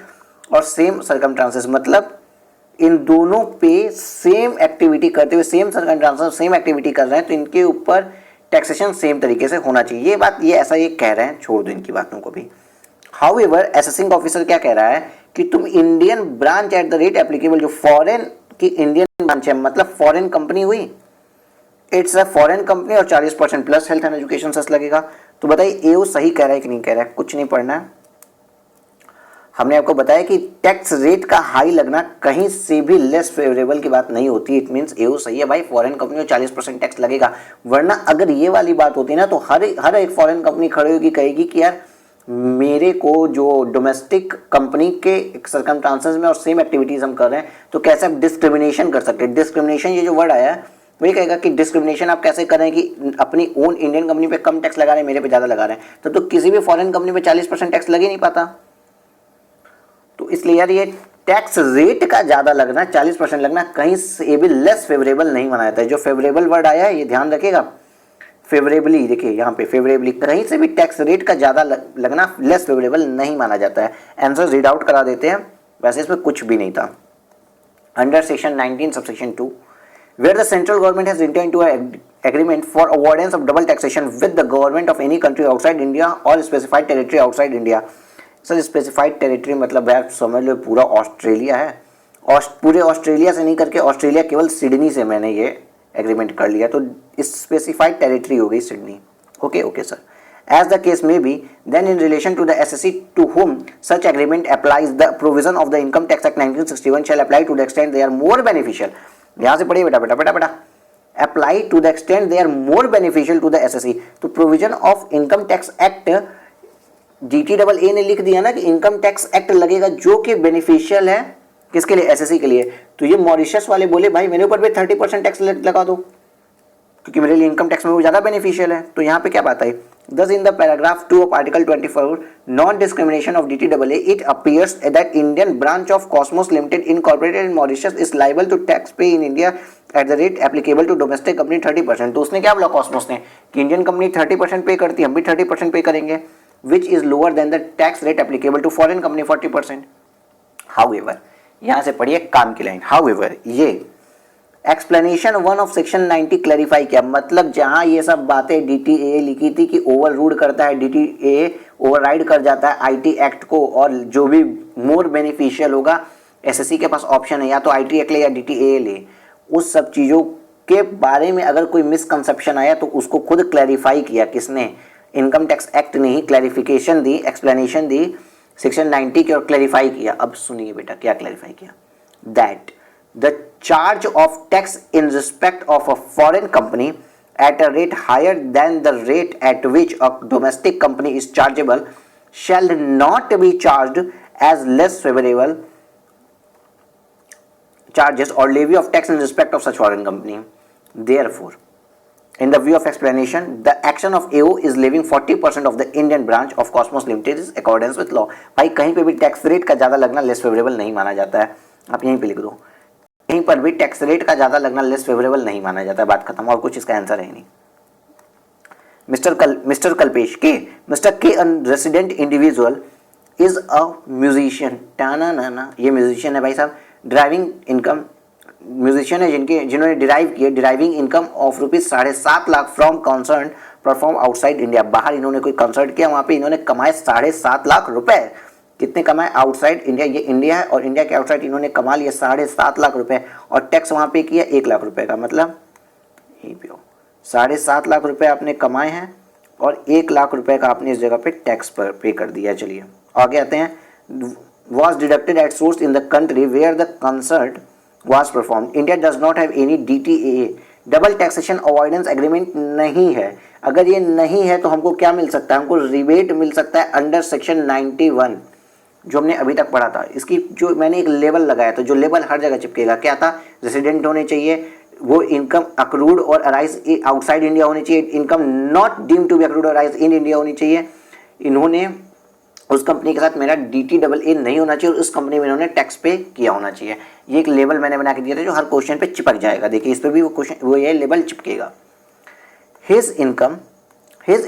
और सेम सर्कमस्टांसेस, मतलब इन दोनों पे सेम एक्टिविटी करते हुए सेम सर्कमस्टांसेस सेम एक्टिविटी कर रहे हैं तो इनके ऊपर टैक्सेशन सेम तरीके से होना चाहिए। ये बात ये ऐसा ये कह रहे हैं, छोड़ दो इनकी बातों को भी। हाउएवर असेसिंग ऑफिसर क्या कह रहा है कि तुम Indian branch at the rate applicable, जो फॉरेन की इंडियन ब्रांच है मतलब फॉरेन कंपनी हुई, इट्स अ फॉरेन कंपनी और 40% plus health and education cess लगेगा। तो बताइए एओ सही कह रहा है कि नहीं कह रहा है? कुछ नहीं पढ़ना है। हमने आपको बताया कि टैक्स रेट का हाई लगना कहीं से भी लेस फेवरेबल की बात नहीं होती। इट मींस एओ सही है भाई, फॉरेन कंपनी को 40% टैक्स लगेगा। वरना अगर ये वाली बात होती ना तो हर एक फॉरेन कंपनी खड़ी होगी, कहेगी कि यार मेरे को जो डोमेस्टिक कंपनी के सर्कमस्टांसेस में और सेम एक्टिविटीज हम कर रहे हैं तो कैसे आप डिस्क्रिमिनेशन कर सकते हैं। डिस्क्रिमिनेशन ये जो वर्ड आया है वही कहेगा कि डिस्क्रिमिनेशन आप कैसे करें कि अपनी ओन इंडियन कंपनी पे कम टैक्स लगा रहे हैं, मेरे पे ज़्यादा लगा रहे हैं, तो किसी भी फॉरेन कंपनी पे 40% टैक्स लग ही नहीं पाता। तो इसलिए यार ये टैक्स रेट का ज़्यादा लगना, 40% लगना कहीं से भी लेस फेवरेबल नहीं माना जाता है। जो फेवरेबल वर्ड आया है ये ध्यान रखिएगा, फेवरेबली, देखिए यहाँ पे फेवरेबली, कहीं से भी टैक्स रेट का ज़्यादा लगना लेस फेवरेबल नहीं माना जाता है। आंसर रीड आउट करा देते हैं, वैसे इसमें कुछ भी नहीं था। Under section 19 subsection 2 where the central government has entered into an agreement for avoidance of double taxation with the government of any country outside India or specified territory outside India। Sir specified territory मतलब यार समझ लो पूरा Australia है, पूरे Australia से नहीं करके Australia केवल सिडनी से मैंने ये एग्रीमेंट कर लिया, तो स्पेसिफाइड टेरिटरी हो गई Sydney. Okay sir, as the case may be, then in relation to the SSC to whom such agreement applies, the provision of the Income Tax Act 1961 shall apply to the extent they are more beneficial। यहाँ से पढ़िए बेटा, apply to the extent they are more beneficial to the SSC. तो provision of income tax act, GTAA ने लिख दिया ना कि इनकम टैक्स एक्ट लगेगा जो कि बेनिफिशियल है किसके लिए, एसएससी के लिए। तो ये मॉरिशस वाले बोले भाई मेरे ऊपर भी 30% टैक्स लगा दो क्योंकि मेरे लिए इनकम टैक्स में वो ज़्यादा बेनिफिशियल है। तो यहाँ पे क्या बात है, thus in the paragraph 2 of article 24 non-discrimination of DTAA it appears that Indian branch of Cosmos Limited incorporated in Mauritius is liable to tax pay in India at the rate applicable to domestic company 30%। तो उसने क्या बोला Cosmos ने कि Indian company 30% पे करती है, हम भी 30% पे करेंगे, which is lower than the tax rate applicable to foreign company 40%। However, यहाँ से पढ़िए काम की लाइन, however ये एक्सप्लेनेशन 1 ऑफ सेक्शन 90 क्लैरिफाई किया, मतलब जहां ये सब बातें DTAA लिखी थी कि ओवर रूड करता है, DTAA ओवरराइड कर जाता है IT एक्ट को, और जो भी मोर बेनिफिशियल होगा SSC के पास ऑप्शन है या तो IT एक्ट ले या DTAA ले। उस सब चीज़ों के बारे में अगर कोई मिसकंसेप्शन आया तो उसको खुद क्लैरिफाई किया किसने, इनकम टैक्स एक्ट ने ही क्लैरिफिकेशन दी, एक्सप्लेनेशन दी सेक्शन 90 की और क्लैरिफाई किया। अब सुनिए बेटा क्या क्लैरिफाई किया, that the charge of tax in respect of a foreign company at a rate higher than the rate at which a domestic company is chargeable shall not be charged as less favorable charges or levy of tax in respect of such foreign company। Therefore, in the view of explanation, the action of AO is levying 40% of the Indian branch of Cosmos Limited is accordance with law। भाई कहीं पे भी tax rate का ज़्यादा लगना less favourable नहीं माना जाता है, आप यहीं पे लिख दो, कहीं पर भी टैक्स रेट का ज़्यादा लगना लेस फेवरेबल नहीं माना जाता है, बात खत्म, और कुछ इसका आंसर है नहीं। Mister Kalpesh K, mister K resident individual is a musician, टाना नाना, ये म्यूजिशियन है भाई साहब, ड्राइविंग इनकम म्यूजिशियन है जिन्होंने डिराइव किया driving income of ₹7.5 lakh from concert perform outside India. बाहर इन्होंने कोई कंसर्ट किया, वहाँ पे इन्होंने कमाए 7.5 लाख रुपए। कितने कमाए आउटसाइड इंडिया, ये इंडिया है और इंडिया के आउटसाइड इन्होंने कमा लिया 7.5 लाख रुपए, और टैक्स वहाँ पे किया 1 लाख रुपए का, मतलब यहीं पे हो 7.5 लाख रुपए आपने कमाए हैं और 1 लाख रुपए का आपने इस जगह पे टैक्स पर पे कर दिया। चलिए आगे आते हैं। Was deducted at source in the country where the concert was performed। India does not have any DTAA double taxation avoidance agreement नहीं है। अगर ये नहीं है तो हमको क्या मिल सकता है, हमको रिबेट मिल सकता है अंडर सेक्शन 91 जो हमने अभी तक पढ़ा था। इसकी जो मैंने एक लेबल लगाया था, जो लेबल हर जगह चिपकेगा, क्या था, रेसिडेंट होने चाहिए, वो इनकम अक्रूड और अराइज आउटसाइड इंडिया होनी चाहिए, income not deemed to be accrued और अराइज इन इंडिया होनी चाहिए, इन्होंने उस कंपनी के साथ मेरा DTA नहीं होना चाहिए और उस कंपनी में इन्होंने टैक्स पे किया होना चाहिए। ये एक लेबल मैंने बना के दिया था जो हर क्वेश्चन पे चिपक जाएगा। देखिए इस पे भी वो क्वेश्चन, वो ये लेबल चिपकेगा। His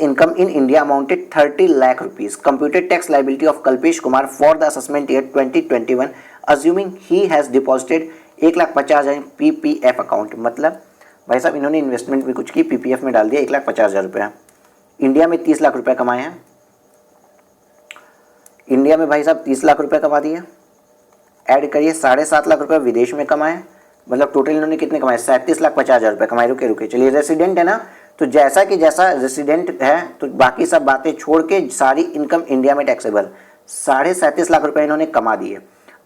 income in India amounted 30 lakh rupees, computed tax liability of Kalpesh Kumar for the assessment year 2021 assuming he has deposited 1,50,000 PPF account. मतलब भाई साहब इन्होंने इन्वेस्टमेंट भी कुछ की, PPF में डाल दिया 1,50,000 रुपया। इंडिया में 30 लाख रुपये कमाए हैं, इंडिया में भाई साहब 30 लाख रुपए कमा दिए, ऐड करिए 7.5 लाख रुपए विदेश में कमाए, मतलब टोटल इन्होंने कितने कमाए, 37,50,000 रुपए कमाए। रुके चलिए, रेसिडेंट है ना, तो जैसा कि जैसा रेसिडेंट है तो बाकी सब बातें छोड़ के सारी इनकम इंडिया में टैक्सेबल, 37.5 लाख रुपए इन्होंने कमा दिए।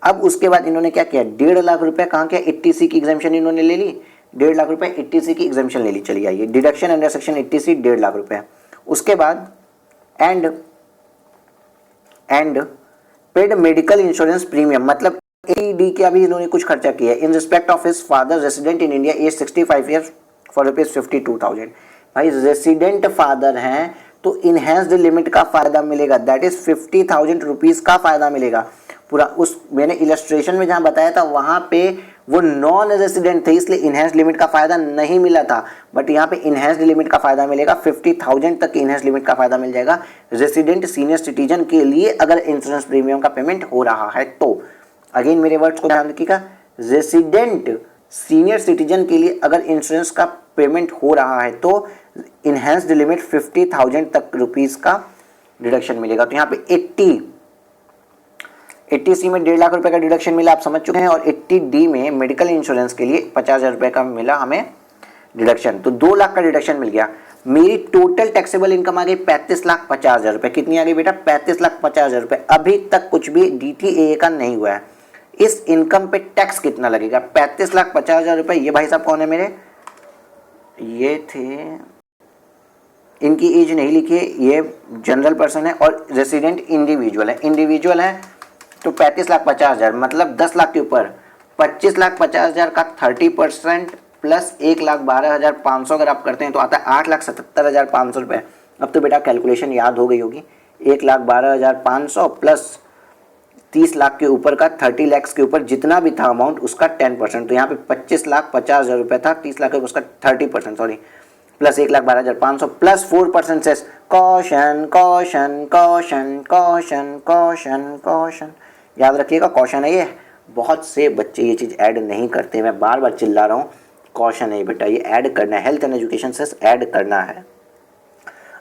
अब उसके बाद इन्होंने क्या किया, 1.5 लाख रुपए कहाँ किया, 80C की एग्जाम्पशन इन्होंने ले ली, 1.5 लाख रुपए 80C की एग्जाम्पशन ले ली। चलिए आइए, deduction under section 80C 1.5 lakh रुपए। उसके बाद and paid medical insurance premium, मतलब AED का भी इन्होंने कुछ खर्चा किया in respect of his father resident in India age 65 years for ₹52,000। भाई रेसिडेंट फादर हैं तो इनहेंस्ड लिमिट का फायदा मिलेगा, दैट इज 50,000 रुपीज का फायदा मिलेगा पूरा। उस मैंने इलस्ट्रेशन में जहां बताया था वहां पे वो नॉन रेसिडेंट थे इसलिए इनहेंस्ड लिमिट का फायदा नहीं मिला था, बट यहाँ पे इनहेंस्ड लिमिट का फायदा मिलेगा, 50,000 तक की इनहेंस्ड लिमिट का फायदा मिल जाएगा रेसिडेंट सीनियर सिटीजन के लिए अगर इंश्योरेंस प्रीमियम का पेमेंट हो रहा है तो। अगेन मेरे वर्ड्स को ध्यान रखिएगा, रेसिडेंट सीनियर सिटीजन के लिए अगर इंश्योरेंस का पेमेंट हो रहा है तो इनहेंस्ड लिमिट 50,000 तक रुपीज का डिडक्शन मिलेगा। तो यहाँ पे 80C में 1.5 लाख रुपए का डिडक्शन मिला, आप समझ चुके हैं, और 80D में मेडिकल इंश्योरेंस के लिए 50,000 रुपए का मिला हमें डिडक्शन, तो 2 लाख का डिडक्शन मिल गया। मेरी टोटल टैक्सेबल इनकम आ गई 35,50,000 रुपए। कितनी आ गई बेटा, 35,50,000 रुपए। अभी तक कुछ भी DTA का नहीं हुआ है। इस इनकम पे टैक्स कितना लगेगा, 35,50,000 रुपए। ये भाई साहब कौन है मेरे, ये थे, इनकी एज नहीं लिखी है, ये जनरल पर्सन है और रेसिडेंट इंडिविजुअल है तो 35,50,000 मतलब 10 लाख के ऊपर 25,50,000 का 30% प्लस 1,12,500 अगर आप करते हैं तो आता है 8,77,500 रुपये। अब तो बेटा कैलकुलेशन याद हो गई होगी, 1,12,500 प्लस 30 लाख के ऊपर का 30 लाख के ऊपर जितना भी था अमाउंट उसका 10%, तो यहाँ पे 25,50,000 रुपये था, 30 लाख उसका 30% सॉरी, प्लस 1,12,500 प्लस 4% से caution caution caution caution caution caution, याद रखिएगा कॉशन है ये। बहुत से बच्चे ये चीज़ ऐड नहीं करते, मैं बार बार चिल्ला रहा हूँ, कॉशन है बेटा, ये ऐड करना है, हेल्थ एंड एजुकेशन से ऐड करना है।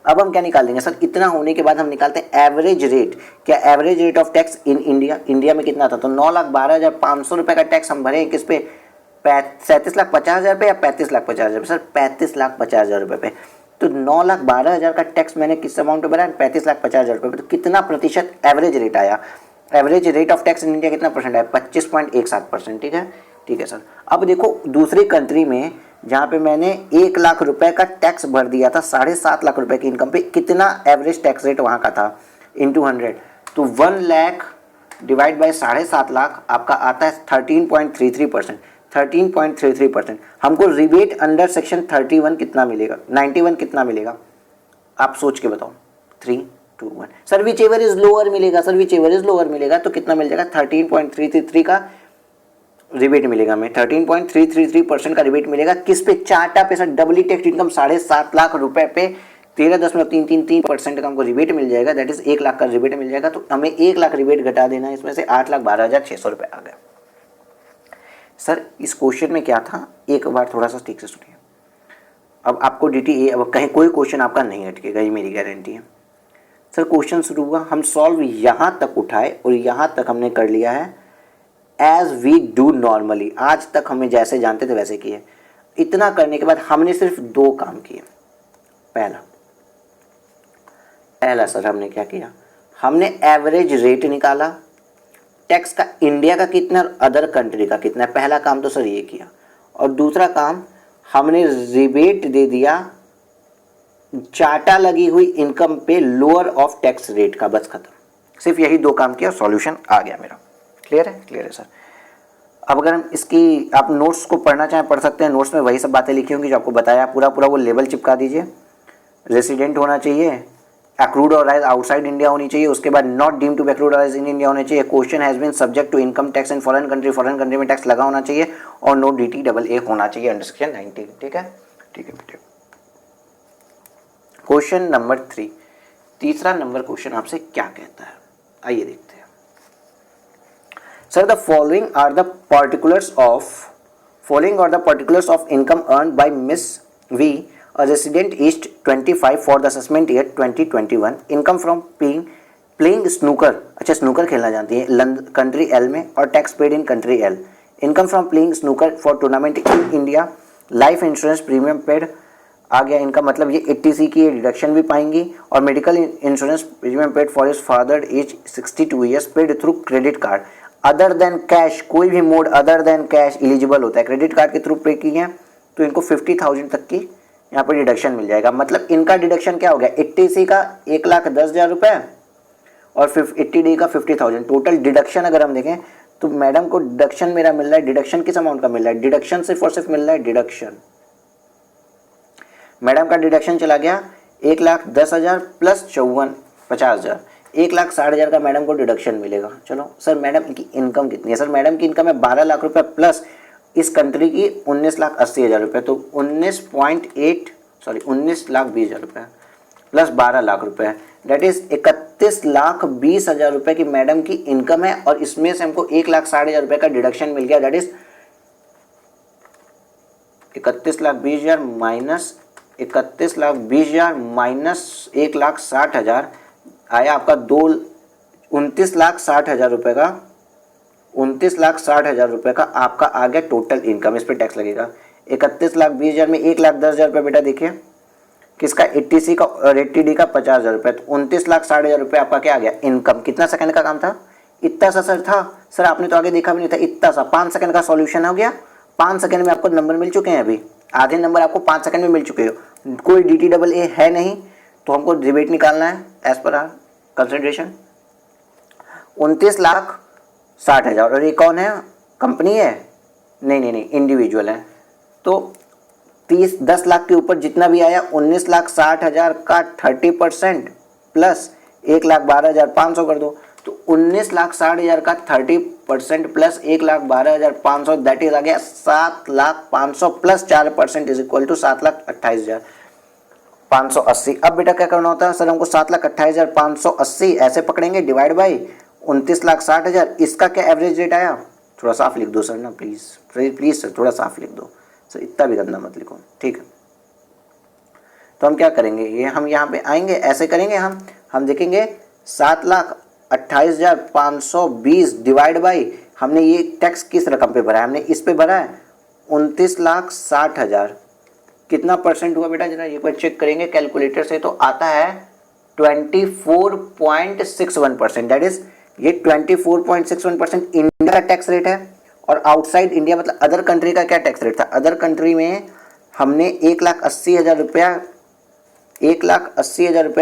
अब हम क्या निकाल देंगे सर, इतना होने के बाद हम निकालते हैं एवरेज रेट। क्या average rate of tax in India में कितना था, तो 9,12,500 रुपये का टैक्स हम भरे हैं किस पे, 37,50,000 पे या 35,50,000 पे, सर 35,50,000 रुपये पे। तो 9,12,000 का टैक्स मैंने किस अमाउंट पे भरा, 35,50,000 रुपये पे। तो कितना प्रतिशत एवरेज रेट आया, average rate of tax in India कितना परसेंट आया, 25.17%। ठीक है सर। अब देखो दूसरी कंट्री में जहाँ पे मैंने 1 लाख रुपए का टैक्स भर दिया था 7.5 लाख रुपए की इनकम पे, कितना एवरेज टैक्स रेट वहाँ का था इंटू 100, तो 1 लाख डिवाइड बाई 7.5 लाख आपका आता है 13.33%। 13.33%। हमको रिबेट अंडर सेक्शन 31 कितना मिलेगा, 91 कितना मिलेगा, आप सोच के बताओ। 3, 2, 1, sir whichever is lower मिलेगा, sir whichever is lower मिलेगा, तो कितना मिल जाएगा 13.333 का रिबेट मिलेगा, हमें 13.333% का रिबेट मिलेगा। किस पे, 4टा पे सर, डबली टैक्स इनकम 7.5 लाख रुपए पे 13.333% का हमको रिबेट मिल जाएगा, दैट इज 1 लाख का रिबेट मिल जाएगा। तो हमें 1 लाख रिबेट घटा देना है, इसमें से 8,12,600 रुपये आ गया। सर इस क्वेश्चन में क्या था, एक बार थोड़ा सा ठीक से सुनिए, अब आपको DTA, अब कहीं कोई क्वेश्चन आपका नहीं अटकेगा, ये मेरी गारंटी है। सर क्वेश्चन शुरू हुआ, हम सॉल्व यहाँ तक उठाए और यहाँ तक हमने कर लिया है एज वी डू नॉर्मली, आज तक हमें जैसे जानते थे वैसे किए। इतना करने के बाद हमने सिर्फ 2 काम किए। पहला सर हमने क्या किया, हमने एवरेज रेट निकाला, टैक्स का इंडिया का कितना और अदर कंट्री का कितना है, पहला काम तो सर ये किया। और दूसरा काम हमने रिबेट दे दिया चार्टा लगी हुई इनकम पे लोअर ऑफ टैक्स रेट का, बस खत्म। सिर्फ यही दो काम किया, सॉल्यूशन आ गया मेरा। क्लियर है? क्लियर है सर। अब अगर हम इसकी आप नोट्स को पढ़ना चाहें पढ़ सकते हैं, नोट्स में वही सब बातें लिखी होंगी जो आपको बताया, पूरा पूरा वो लेवल चिपका दीजिए। रेसिडेंट होना चाहिए, एक्रूड और राइज आउटसाइड इंडिया होनी चाहिए, उसके बाद not deem to accrued rise in India होना चाहिए, question has been subject to income tax in foreign country में टैक्स लगा होना चाहिए, और नो DTA होना चाहिए अंडर सेक्शन 19। ठीक है? ठीक है बेटे। क्वेश्चन नंबर 3, तीसरा नंबर क्वेश्चन आपसे क्या कहता है, आइए देखते हैं। Sir the following are the particulars of income earned by Miss V, a resident East 25 for the assessment year 2021, income from playing snooker, अच्छा स्नूकर खेलना जानती है कंट्री L में, और tax paid in country L, income from playing snooker for tournament in India, life insurance premium paid आ गया इनका, मतलब ये 80C की डिडक्शन भी पाएंगी, और medical insurance premium paid for his father age 62 years paid through credit card, other than cash, कोई भी mode other than cash eligible होता है, क्रेडिट कार्ड के थ्रू पे की है तो इनको 50,000 तक की यहाँ पर डिडक्शन मिल जाएगा। मतलब इनका डिडक्शन क्या हो गया, 80C का 1,10,000 रुपये और 80D का 50,000, टोटल डिडक्शन अगर हम देखें तो मैडम को डिडक्शन मेरा मिल रहा है, डिडक्शन किस अमाउंट का मिल रहा है, डिडक्शन सिर्फ और सिर्फ मिल रहा है डिडक्शन, मैडम का डिडक्शन चला गया 1,10,000 प्लस 50,000, 1,60,000 का मैडम को डिडक्शन मिलेगा। चलो सर मैडम की इनकम कितनी है, सर मैडम की इनकम है 12 लाख रुपए प्लस इस कंट्री की 19,80,000 रुपये, तो 19,20,000 रुपये प्लस 12 लाख रुपए, डेट इज 31,20,000 रुपये की मैडम की इनकम है, और इसमें से हमको 1,60,000 रुपये का डिडक्शन मिल गया, डेट इज 31,20,000 माइनस 31,20,000 माइनस 1,60,000 आया आपका 29,60,000 रुपये का, 29,60,000 रुपये का आपका आ गया टोटल इनकम। इस पर टैक्स लगेगा 31,20,000 में 1,10,000 रुपये बेटा देखिए किसका 80C का और 80D का 50,000 रुपये, तो 29,60,000 रुपये आपका क्या आ गया इनकम। कितना सेकंड का काम था, इतना सा सर था, सर आपने तो आगे देखा भी नहीं था, इतना सा 5 सेकंड का सॉल्यूशन हो गया, 5 सेकंड में आपको नंबर मिल चुके हैं, अभी आधे नंबर आपको 5 सेकंड में मिल चुके हो, कोई DTA है नहीं तो हमको रिबेट निकालना है एज पर आर कंसिडरेशन। 29,60,000 और ये कौन है, कंपनी है, नहीं इंडिविजुअल है, तो 10 लाख के ऊपर जितना भी आया 19,60,000 का 30% प्लस 1,12,500 कर दो, तो 19,60,000 का 30% प्लस 1,12,500 दैट इज आ गया 7,05,000 प्लस 4% इज इक्वल टू 7,28,580। अब बेटा क्या करना होता है सर, हमको 7,28,580 ऐसे पकड़ेंगे डिवाइड बाई 29,60,000, इसका क्या एवरेज रेट आया, थोड़ा साफ लिख दो सर ना प्लीज सर, थोड़ा साफ लिख दो सर, इतना भी गंदा मत लिखो, ठीक है। तो हम क्या करेंगे, ये हम यहाँ पे आएंगे ऐसे करेंगे, हम देखेंगे 7,28,520 डिवाइड बाई, हमने ये टैक्स किस रकम पे भरा है, हमने इस पे भरा है 29,60,000, कितना परसेंट हुआ बेटा जरा एक बार चेक करेंगे कैलकुलेटर से, तो आता है 24.61%, दैट इज ये 24.61% इंडिया का टैक्स रेट है, और आउटसाइड इंडिया मतलब अदर कंट्री का क्या टैक्स रेट था, अदर कंट्री में हमने 1,80,000 रुपया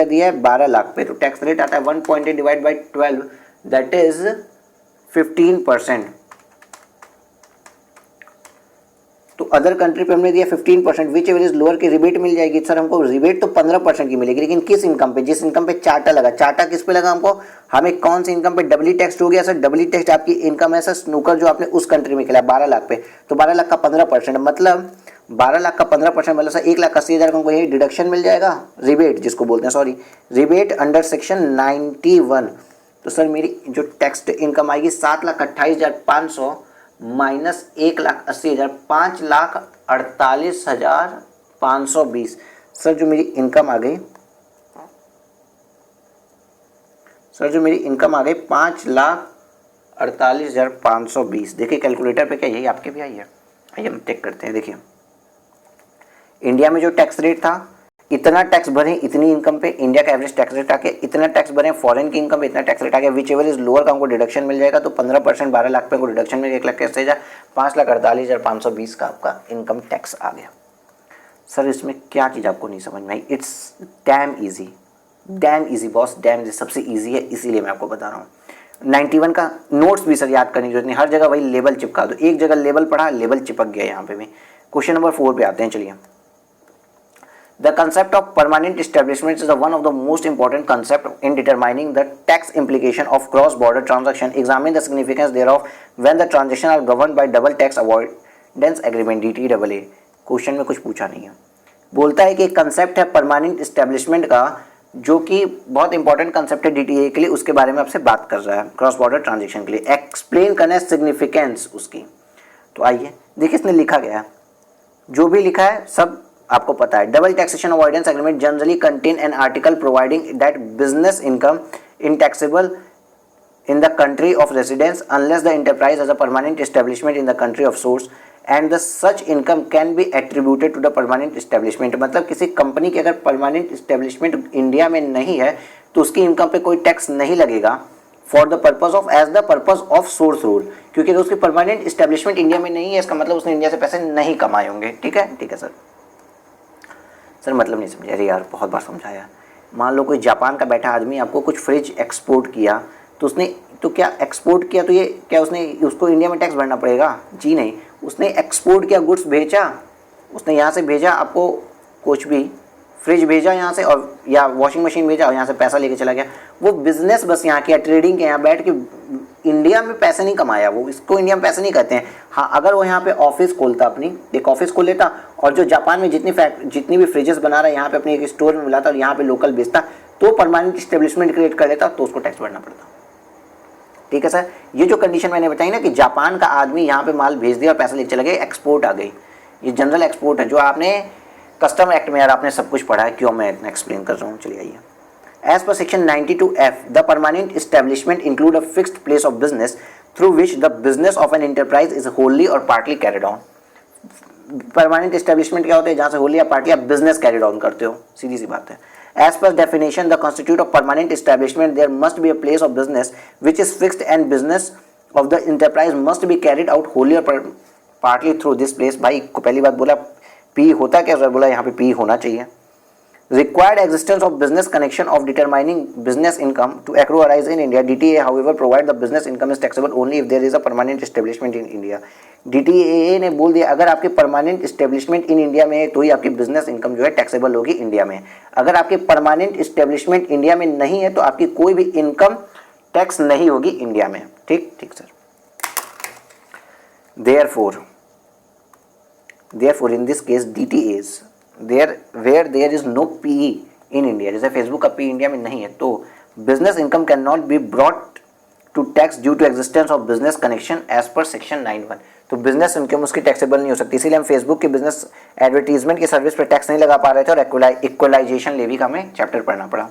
दिया है 12 लाख पे, तो टैक्स रेट आता है 1.8 डिवाइड बाई 12 दैट इज 15%। तो अदर कंट्री पे हमने दिया 15%, विच एवर इज लोअर की रिबेट मिल जाएगी। सर हमको रिबेट तो 15% की मिलेगी, लेकिन किस इनकम पे, जिस इनकम पे चार्टा लगा, चार्टा किस पे लगा हमको, हमें कौन सी इनकम पे डबली टैक्स हो गया सर, डबली टैक्स आपकी इनकम है सर स्नूकर जो आपने उस कंट्री में खेला 12 लाख पे, तो 12 लाख का 15% मतलब 12 लाख का 15% मतलब सर 1,80,000 को हमको यही डिडक्शन मिल जाएगा, रिबेट जिसको बोलते हैं, सॉरी रिबेट अंडर सेक्शन 91। तो सर मेरी जो टैक्स इनकम आएगी 7,28,500 माइनस 1,80,000 5,48,520। सर जो मेरी इनकम आ गई, 5,48,520। देखिए कैलकुलेटर पे क्या यही आपके भी आई है, आइए हम चेक करते हैं। देखिए इंडिया में जो टैक्स रेट था इतना टैक्स भरें इतनी इनकम पे, इंडिया का एवरेज टैक्स रेट आके इतना टैक्स भरें, फॉरेन की इनकम पे इतना टैक्स रेट आ गया, विच एवर इज लोअर का हमको डिडक्शन मिल जाएगा, तो 15% 12 लाख पे को डिडक्शन में 1,80,000 5,48,520 का आपका इनकम टैक्स आ गया। सर इसमें क्या चीज़ आपको नहीं समझ में आई? It's damn easy boss, damn easy, सबसे इजी है, इसीलिए मैं आपको बता रहा हूँ। 91 का नोट्स भी सर याद करने की जरूरत नहीं, हर जगह वही लेबल चिपका दो, एक जगह लेबल पढ़ा, लेबल चिपक गया यहाँ पे भी। क्वेश्चन नंबर 4 पे आते हैं, चलिए। The concept of permanent establishment is one of the most important concepts in determining the tax implication of cross-border transaction. Examine the significance thereof when the transactions are governed by double tax avoidance agreement (DTAA). Question में कुछ पूछा नहीं है, बोलता है कि एक concept है परमानेंट इस्टेब्लिशमेंट का, जो कि बहुत इंपॉर्टेंट कंसेप्ट है डीटीए के लिए, उसके बारे में आपसे बात कर रहा है क्रॉस बॉर्डर ट्रांजेक्शन के लिए। एक्सप्लेन करना है सिग्निफिकेंस उसकी। तो आइए देखिए इसने लिखा गया है, जो भी लिखा है सब आपको पता है। Double taxation avoidance agreement generally contain an article providing that business income in taxable in the country of residence unless the enterprise has a permanent establishment in the country of source and the such income can be attributed to the permanent establishment। मतलब किसी company की अगर permanent establishment India में नहीं है तो उसकी income पे कोई टैक्स नहीं लगेगा for the purpose of as the purpose of source rule, क्योंकि अगर उसकी परमानेंट इस्टेब्लिशमेंट इंडिया में नहीं है इसका मतलब उसने इंडिया से पैसे नहीं कमाए होंगे। ठीक है सर। सर मतलब नहीं समझा? अरे यार बहुत बार समझाया। मान लो कोई जापान का बैठा आदमी आपको कुछ फ्रिज एक्सपोर्ट किया, तो उसने तो क्या एक्सपोर्ट किया, तो ये क्या उसने उसको इंडिया में टैक्स भरना पड़ेगा? जी नहीं, उसने एक्सपोर्ट किया, गुड्स भेजा, उसने यहाँ से भेजा आपको कुछ भी, फ्रिज भेजा यहाँ से और या वॉशिंग मशीन भेजा और यहाँ से पैसा लेके चला गया, वो बिजनेस बस यहाँ किया, ट्रेडिंग के यहाँ बैठ के इंडिया में पैसे नहीं कमाया, वो इसको इंडिया में पैसे नहीं कहते हैं। हाँ, अगर वो यहाँ पे ऑफिस खोलता, अपनी एक ऑफिस खोल लेता और जो जापान में जितनी भी फ्रिजेस बना रहा है यहाँ पे अपनी एक स्टोर में मिलाता और यहाँ पे लोकल बेचता, तो परमानेंट स्टेब्लिशमेंट क्रिएट कर लेता, तो उसको टैक्स भरना पड़ता। ठीक है सर। ये जो कंडीशन मैंने बताई ना कि जापान का आदमी यहाँ पे माल भेज दिया और पैसा लेके चला गया, एक्सपोर्ट आ गई, ये जनरल एक्सपोर्ट है, जो आपने कस्टम एक्ट में यार आपने सब कुछ पढ़ा है, क्यों मैं इतना एक्सप्लेन कर रहा हूँ। चलिए आइए। As per section 92F, the permanent establishment include a fixed place of business through which the business of an enterprise is wholly or partly carried on। Permanent establishment क्या होता है? जहाँ से होली या पार्टी आप बिजनेस कैरिड ऑन करते हो, सीधी सी बात है। As per definition, the constitute of permanent establishment, there must be a place of business which is fixed and business of the enterprise must be carried out wholly or partly through this place। भाई को पहली बात बोला P होता क्या? बोला यहाँ पे पी होना चाहिए। Required existence of business connection of determining business income to accrue arise in India. DTA however provide the business income is taxable only if there is a permanent establishment in India। DTA ने बोल दिया अगर आपके permanent establishment in India में है तो ही आपकी business income जो है टैक्सेबल होगी इंडिया में। अगर आपके परमानेंट इस्टेब्लिशमेंट इंडिया में नहीं है तो आपकी कोई भी इनकम टैक्स नहीं होगी इंडिया में। ठीक sir. Therefore in this case DTAs where there is no PE in India, जैसे फेसबुक का पी इंडिया में नहीं है, तो business income can not be brought to tax due to existence of business connection as per section 91। तो business income उसकी taxable नहीं हो सकती, इसीलिए हम फेसबुक के बिजनेस एडवर्टीजमेंट की सर्विस पर टैक्स नहीं लगा पा रहे थे और इक्वलाइजेशन लेवी का हमें चैप्टर पढ़ना पड़ा।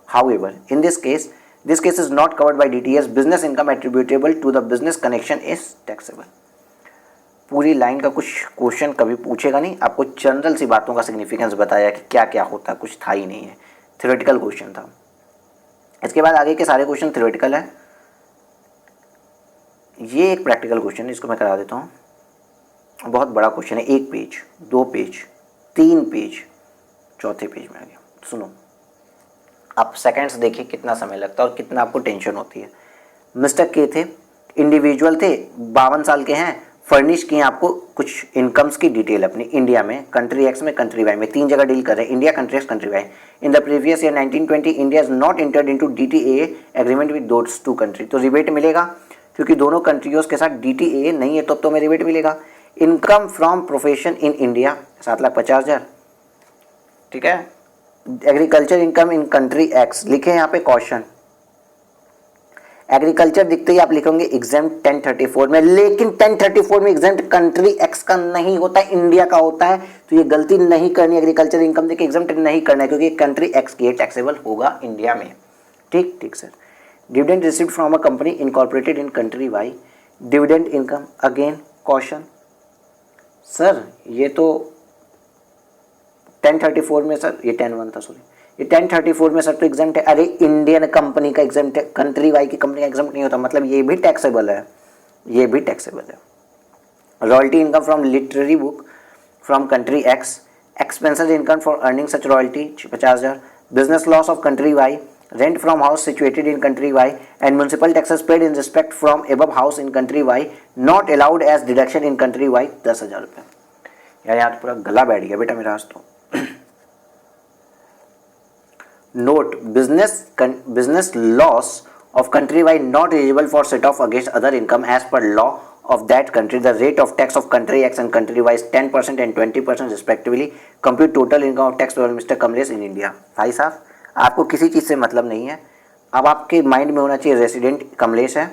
However in this case is not covered by DTAs। Business income attributable to the business connection is taxable. पूरी लाइन का कुछ क्वेश्चन कभी पूछेगा नहीं, आपको जनरल सी बातों का सिग्निफिकेंस बताया कि क्या क्या होता है, कुछ था ही नहीं है, थ्योरेटिकल क्वेश्चन था। इसके बाद आगे के सारे क्वेश्चन थ्योरेटिकल है। ये एक प्रैक्टिकल क्वेश्चन है, इसको मैं करा देता हूँ। बहुत बड़ा क्वेश्चन है, 1 पेज, 2 पेज, 3 पेज, चौथे पेज में आ गया। सुनो, आप सेकेंड्स देखिए कितना समय लगता है और कितना आपको टेंशन होती है। मिस्टर के थे, इंडिविजुअल थे, 52 साल के हैं, फर्निश किए आपको कुछ इनकम्स की डिटेल अपनी इंडिया में, कंट्री एक्स में, कंट्री वाई में, 3 जगह डील कर रहे हैं, India, country X, country Y. In the previous year 1920 India is not entered into DTA agreement with those 2 country. तो रिबेट मिलेगा क्योंकि दोनों कंट्रियों के साथ DTA नहीं है, तो हमें रिबेट मिलेगा। Income from profession in India 7,50,000। ठीक है। Agriculture income in country x लिखे यहाँ पे कॉशन। एग्रीकल्चर दिखते ही आप लिखोगे एग्जाम 1034 में, लेकिन 1034 में एग्जाम कंट्री एक्स का नहीं होता है, इंडिया का होता है। तो ये गलती नहीं करनी, एग्रीकल्चर इनकम देके एग्जाम नहीं करना है, क्योंकि कंट्री एक्स की टैक्सेबल होगा इंडिया में। ठीक sir. Dividend received from a company incorporated in country Y, dividend income again caution. Sir ये तो 1034 में सर, ये 10(1) था सॉरी, ये 1034 में सर तो एग्जाम्प्ट है। अरे इंडियन कंपनी का एग्जाम्प्ट है, कंट्री वाई की कंपनी का एग्जाम्प्ट नहीं होता, मतलब ये भी टैक्सेबल है, ये भी टैक्सेबल है। Royalty income from literary book from country X expenses income for earning such royalty 50,000, business loss of country Y, rent from house situated in country Y and municipal taxes paid in respect from above house in country Y not allowed as deduction in country Y 10,000 रुपये। यार यहाँ तो पूरा गला बैठ गया बेटा मेरा आज तो। Note, business loss of country wide not eligible for set off against other income as per law of that country. The rate of tax of country X and country Y is 10% and 20% respectively. Compute total income of tax payable Mr. Kamlesh in India. भाई साहब आपको किसी चीज़ से मतलब नहीं है। अब आपके माइंड में होना चाहिए रेसिडेंट कमलेश है,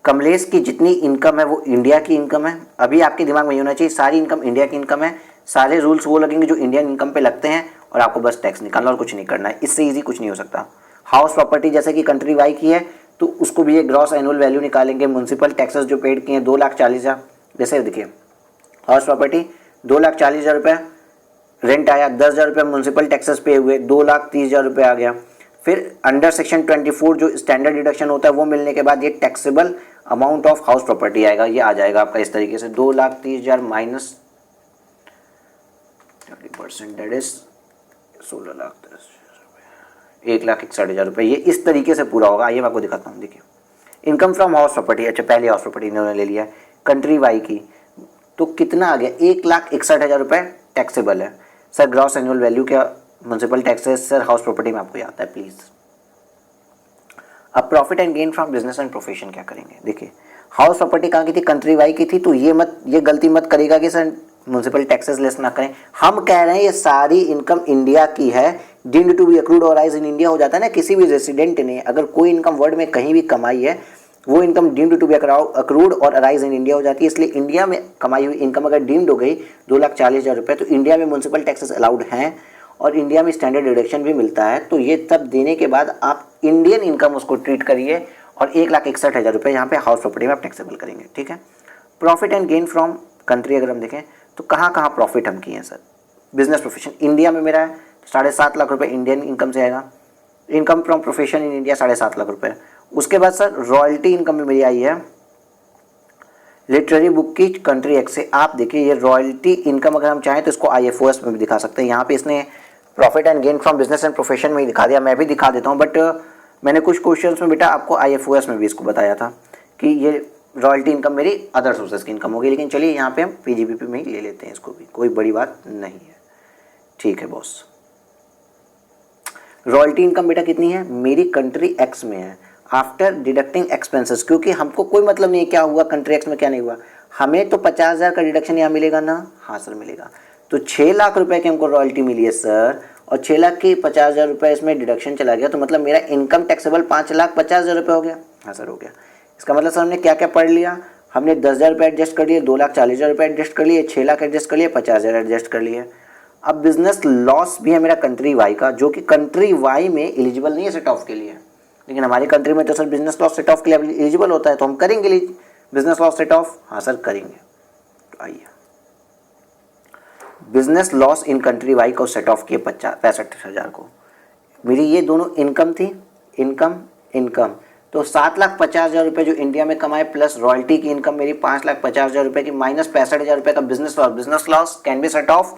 कमलेश की जितनी इनकम है वो इंडिया की इनकम है। अभी आपके दिमाग में ये होना चाहिए सारी इनकम इंडिया की इनकम है, सारे रूल्स वो लगेंगे जो इंडियन इनकम पे लगते हैं और आपको बस टैक्स निकालना और कुछ नहीं करना है। इससे ईजी कुछ नहीं हो सकता। हाउस प्रॉपर्टी जैसे कि कंट्री वाई की है तो उसको भी ये ग्रॉस एनुअल वैल्यू निकालेंगे। म्यूनसिपल टैक्सेस जो पेड किए हैं 2,40,000, जैसे देखिए हाउस प्रॉपर्टी 2,40,000 रुपये, रेंट आया 10,000 रुपये, म्यूनसिपल टैक्सेस पे हुए 2,30,000 रुपये आ गया। फिर अंडर सेक्शन 24 जो स्टैंडर्ड डिडक्शन होता है वो मिलने के बाद ये taxable amount of house property आएगा, ये आ जाएगा आपका इस तरीके से 2,30,000 माइनस 30% दैट इज 16,10,000 रुपये, 1,61,000 रुपये। ये इस तरीके से पूरा होगा। आइए मैं आपको दिखाता हूँ। देखिए इनकम फ्रॉम हाउस प्रॉपर्टी, अच्छा पहले हाउस प्रॉपर्टी इन्होंने ले लिया है कंट्री वाई की, तो कितना आ गया 1,61,000 रुपये टैक्सेबल है। सर ग्रॉस एनुअल वैल्यू क्या municipal taxes sir house property में आपको आता है प्लीज़। अब profit and gain from business and profession क्या करेंगे। देखिए हाउस प्रॉपर्टी कहाँ की थी, कंट्री वाई की थी, तो ये गलती मत करेगा कि सर म्यूनसिपल टैक्सेस लेस ना करें। हम कह रहे हैं ये सारी इनकम इंडिया की है, डीम्ड टू बी अक्रूड और राइज इन इंडिया हो जाता है ना। किसी भी रेसिडेंट ने अगर कोई इनकम वर्ल्ड में कहीं भी कमाई है वो income deemed to be accrued और अराइज इन इंडिया हो जाती है। इसलिए इंडिया में कमाई हुई इनकम अगर डीम्ड हो गई 2,40,000 रुपये तो इंडिया में म्यूनसिपल टैक्सेस अलाउड हैं और इंडिया में स्टैंडर्ड डिडक्शन भी मिलता है। तो ये तब देने के बाद आप इंडियन इनकम उसको ट्रीट करिए और 1,61,000 रुपये यहाँ पे हाउस प्रॉपर्टी में आप टैक्सेबल करेंगे। ठीक है। Profit and gain from country अगर हम देखें तो कहाँ कहाँ प्रॉफिट हम किए हैं सर। बिजनेस प्रोफेशन इंडिया में मेरा है 7.5 लाख रुपये इंडियन इनकम से आएगा। Income from profession in India 7.5 lakh रुपये। उसके बाद सर रॉयल्टी इनकम में मेरी आई है लिटरेरी बुक की कंट्री एक्स से। आप देखिए ये रॉयल्टी इनकम अगर हम चाहें तो इसको IFOS में भी दिखा सकते हैं। यहाँ पे इसने profit and gain from business and profession में ही दिखा दिया, मैं भी दिखा देता हूँ, बट मैंने कुछ क्वेश्चंस में बेटा आपको IFOS में भी इसको बताया था कि ये रॉयल्टी इनकम मेरी अदर सोर्सेज की इनकम होगी। लेकिन चलिए यहाँ पे हम PGBP में ही ले लेते हैं इसको भी, कोई बड़ी बात नहीं है। ठीक है बॉस। रॉयल्टी इनकम बेटा कितनी है मेरी कंट्री एक्स में है आफ्टर डिडक्टिंग एक्सपेंसेस, क्योंकि हमको कोई मतलब नहीं है क्या हुआ कंट्री एक्स में क्या नहीं हुआ। हमें तो 50,000 का डिडक्शन यहाँ मिलेगा ना। हाँ सर मिलेगा। तो 6 लाख रुपए की हमको रॉयल्टी मिली है सर और 6 लाख की 50,000 रुपये इसमें डिडक्शन चला गया, तो मतलब मेरा इनकम टैक्सेबल 5,50,000 रुपये हो गया। हाँ सर हो गया। इसका मतलब सर हमने क्या क्या पढ़ लिया, हमने 10,000 रुपये एडजस्ट कर लिए, 2,40,000 रुपये एडजस्ट कर लिए, 6 लाख एडजस्ट कर लिए, 50,000 एडजस्ट कर लिए। अब बिजनेस लॉस भी है मेरा कंट्री वाई का, जो कि कंट्री वाई में एलिजिबल नहीं है सेट ऑफ के लिए, लेकिन हमारी कंट्री में तो sir business loss set off के लिए एलिजिबल होता है, तो हम करेंगे बिजनेस लॉस सेट ऑफ। हाँ सर करेंगे। तो आइए business loss in country Y को सेट ऑफ किए 65,000 को। मेरी ये दोनों इनकम थी, इनकम तो 7,50,000 रुपये जो इंडिया में कमाए प्लस रॉयल्टी की इनकम मेरी 5,50,000 रुपये की माइनस 65,000 रुपये का business loss can be set off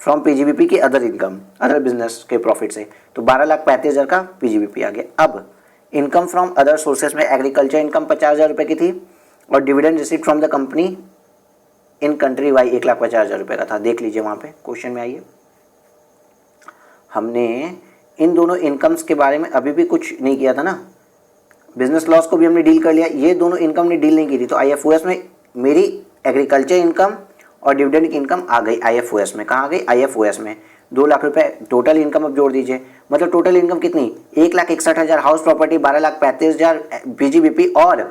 from PGBP की अदर इनकम, अदर बिजनेस के प्रॉफिट से, तो 12,35,000 का PGBP आ गया। अब इनकम फ्रॉम अदर सोर्सेज में एग्रीकल्चर इनकम 50,000 रुपये की थी और dividend received from the company in country Y 1,50,000 रुपये का था। देख लीजिए वहाँ पे क्वेश्चन में आइए, हमने इन दोनों इनकम्स के बारे में अभी भी कुछ नहीं किया था ना। बिजनेस लॉस को भी हमने डील कर लिया, ये दोनों इनकम ने डील नहीं की थी, तो IFOS में मेरी एग्रीकल्चर इनकम और डिविडेंड की इनकम आ गई IFOS में। कहाँ आ गई IFOS में। 2 लाख रुपए टोटल इनकम अब जोड़ दीजिए, मतलब टोटल इनकम कितनी 1,61,000 हाउस प्रॉपर्टी, 12,35,000 PGBP और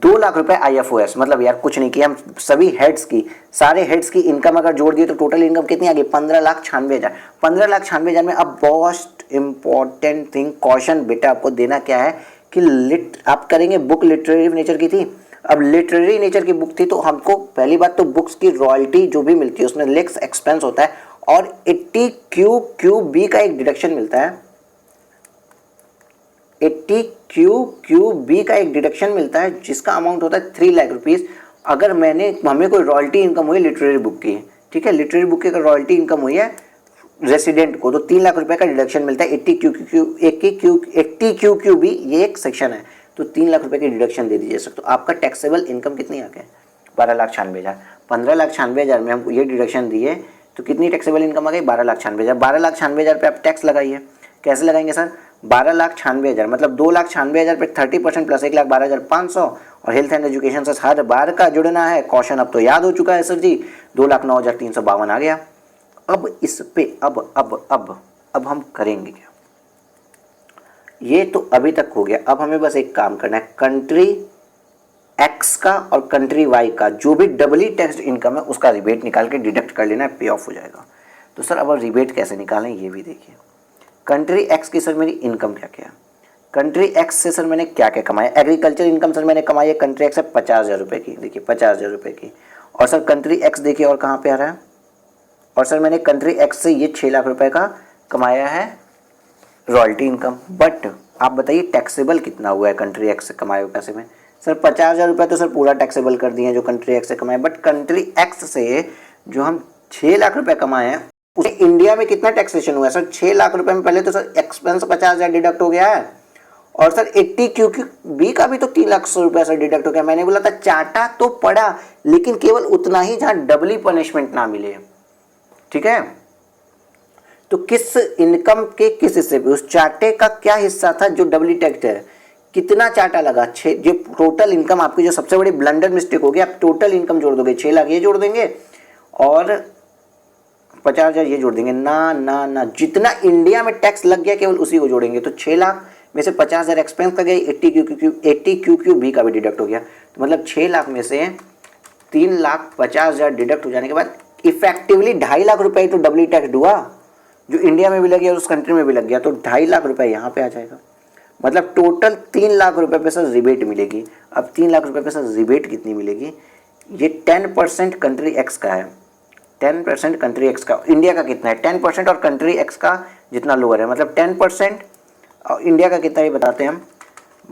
2 लाख रुपए IFOS। मतलब यार कुछ नहीं किया, हम सभी हेड्स की, सारे हेड्स की इनकम अगर जोड़ दिए तो टोटल इनकम कितनी आ गई 15,96,000। 15,96,000 में अब मोस्ट इंपॉर्टेंट थिंग क्वेश्चन बेटा आपको देना क्या है कि आप करेंगे बुक लिटरेरी नेचर की थी। अब लिटरेरी नेचर की बुक थी तो हमको पहली बात तो बुक्स की रॉयल्टी जो भी मिलती है उसमें लेक्स एक्सपेंस होता है और 80 QQB का एक डिडक्शन मिलता है, 80 QQB का एक डिडक्शन मिलता है जिसका अमाउंट होता है 3 लाख रुपीज़। अगर हमें कोई रॉयल्टी इनकम हुई लिटरेरी बुक की, ठीक है, लिटरेरी बुक की अगर रॉयल्टी इनकम हुई है रेसिडेंट को तो 3 लाख रुपए का डिडक्शन मिलता है। 80 क्यू भी ये एक सेक्शन है, तो 3 लाख रुपए की डिडक्शन दे दीजिए सर। तो आपका टैक्सेबल इनकम कितनी आ गई? 12,96,000। 15,96,000 में हम ये डिडक्शन दिए तो कितनी टैक्सेबल इनकम आ गई? 12,96,000। 12,96,000 पे आप टैक्स लगाइए। कैसे लगाएंगे सर? 12,96,000 मतलब 2,96,000 पे 30% प्लस 1,12,500 और हेल्थ एंड एजुकेशन से हर बार का जुड़ना है। क्वेश्चन अब तो याद हो चुका है सर जी, 2,09,352 आ गया। अब इस पे अब हम करेंगे क्या? ये तो अभी तक हो गया। अब हमें बस एक काम करना है, कंट्री एक्स का और कंट्री वाई का जो भी डबली टैक्स्ड इनकम है उसका रिबेट निकाल के डिडक्ट कर लेना है, पे ऑफ हो जाएगा। तो सर अब रिबेट कैसे निकालें ये भी देखिए। कंट्री एक्स की सर मेरी इनकम क्या क्या है? कंट्री एक्स से सर मैंने क्या क्या कमाया? एग्रीकल्चर इनकम सर मैंने कमाई है कंट्री एक्स से 50,000 रुपये की, देखिए 50,000 रुपये की। और सर कंट्री एक्स देखिए और कहाँ पे आ रहा है, और सर मैंने कंट्री एक्स से ये 6 लाख रुपए का कमाया है रॉयल्टी इनकम। बट आप बताइए टैक्सेबल कितना हुआ है कंट्री एक्स से कमाए हुए पैसे में? सर 50,000 रुपये तो सर पूरा टैक्सेबल कर दिए हैं जो कंट्री एक्स से कमाए। बट कंट्री एक्स से जो हम 6 लाख रुपए कमाए हैं उसे इंडिया में कितना टैक्सेशन हुआ है सर? 6 लाख रुपए में पहले तो सर एक्सपेंस 50,000 डिडक्ट हो गया है, और सर 80 क्यू बी का भी तो 3,00,000 रुपया सर डिडक्ट हो गया। मैंने बोला था चाटा तो पड़ा, लेकिन केवल उतना ही जहां डबली पनिशमेंट ना मिले, ठीक है। तो किस इनकम के किस हिस्से पे उस चार्टे का क्या हिस्सा था जो डबली टैक्स है? कितना चार्टा लगा? 6। जो टोटल इनकम आपकी जो सबसे बड़ी ब्लंडर मिस्टेक होगी, आप टोटल इनकम जोड़ दोगे, 6 लाख ये जोड़ देंगे और 50,000 ये जोड़ देंगे। ना ना ना, जितना इंडिया में टैक्स लग गया केवल उसी को जोड़ेंगे। तो 6 लाख में से 50,000 एक्सपेंस का गया, 80 क्यू बी का भी डिडक्ट हो गया। तो मतलब 6 लाख में से 3,50,000 डिडक्ट हो जाने के बाद इफेक्टिवली 2.5 लाख रुपए तो डबली टैक्स हुआ, जो इंडिया में भी लग गया और उस कंट्री में भी लग गया। तो 2.5 लाख रुपए यहाँ पे आ जाएगा। मतलब टोटल 3 लाख रुपए पे सर रिबेट मिलेगी। अब 3 लाख रुपए पे सर रिबेट कितनी मिलेगी? ये 10% कंट्री एक्स का है, 10% कंट्री एक्स का। इंडिया का कितना है? 10% और कंट्री एक्स का जितना लोअर है, मतलब 10% और इंडिया का कितना ये बताते हैं हम,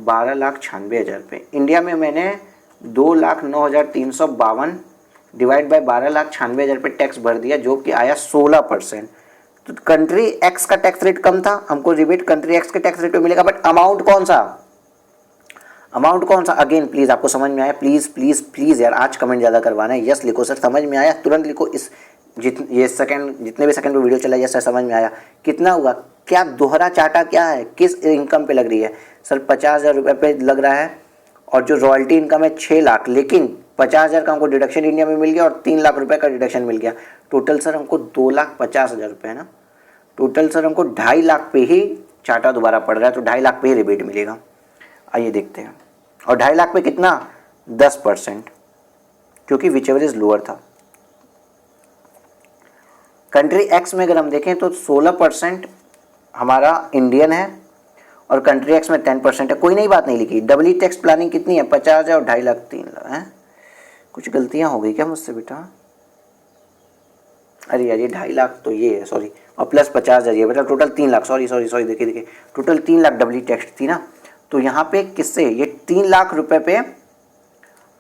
12,96,000 पे। इंडिया में मैंने 2,09,352 डिवाइड बाय 12,96,000 पे टैक्स भर दिया, जो कि आया 16%। तो कंट्री एक्स का टैक्स रेट कम था, हमको रिबेट कंट्री एक्स के टैक्स रेट पे मिलेगा। बट अमाउंट कौन सा? अमाउंट कौन सा? अगेन प्लीज आपको समझ में आया? प्लीज प्लीज प्लीज यार, आज कमेंट ज़्यादा करवाना है। यस लिखो सर समझ में आया, तुरंत लिखो। इस ये सेकंड जितने भी सेकंड पे वीडियो चला, यस सर समझ में आया। कितना हुआ? क्या दोहरा चाटा क्या है? किस इनकम पे लग रही है सर? 50,000 रुपये पे लग रहा है, और जो रॉयल्टी इनकम है 6 लाख, लेकिन 50,000 का हमको डिडक्शन इंडिया में मिल गया और 3 लाख रुपए का डिडक्शन मिल गया। टोटल सर हमको 2,50,000 रुपये है ना। टोटल सर हमको 2.5 लाख पे ही चाटा दोबारा पड़ रहा है, तो 2.5 लाख पे ही रिबेट मिलेगा। आइए देखते हैं। और 2.5 लाख पे कितना? 10%, क्योंकि विच एवर इज लोअर था। कंट्री एक्स में अगर हम देखें तो 16% हमारा इंडियन है और कंट्री एक्स में 10% है। कोई नई बात नहीं लिखी। डबली टैक्स प्लानिंग कितनी है? 50,000 और 2.5 लाख 3 लाख है। कुछ गलतियां हो गई क्या मुझसे बेटा? अरे यार ये 2.5 लाख तो ये है, सॉरी, और प्लस 50,000 ये, मतलब टोटल 3 लाख। सॉरी देखिए टोटल 3 लाख डबली टैक्स थी ना। तो यहाँ पे किससे ये 3 लाख रुपए पे,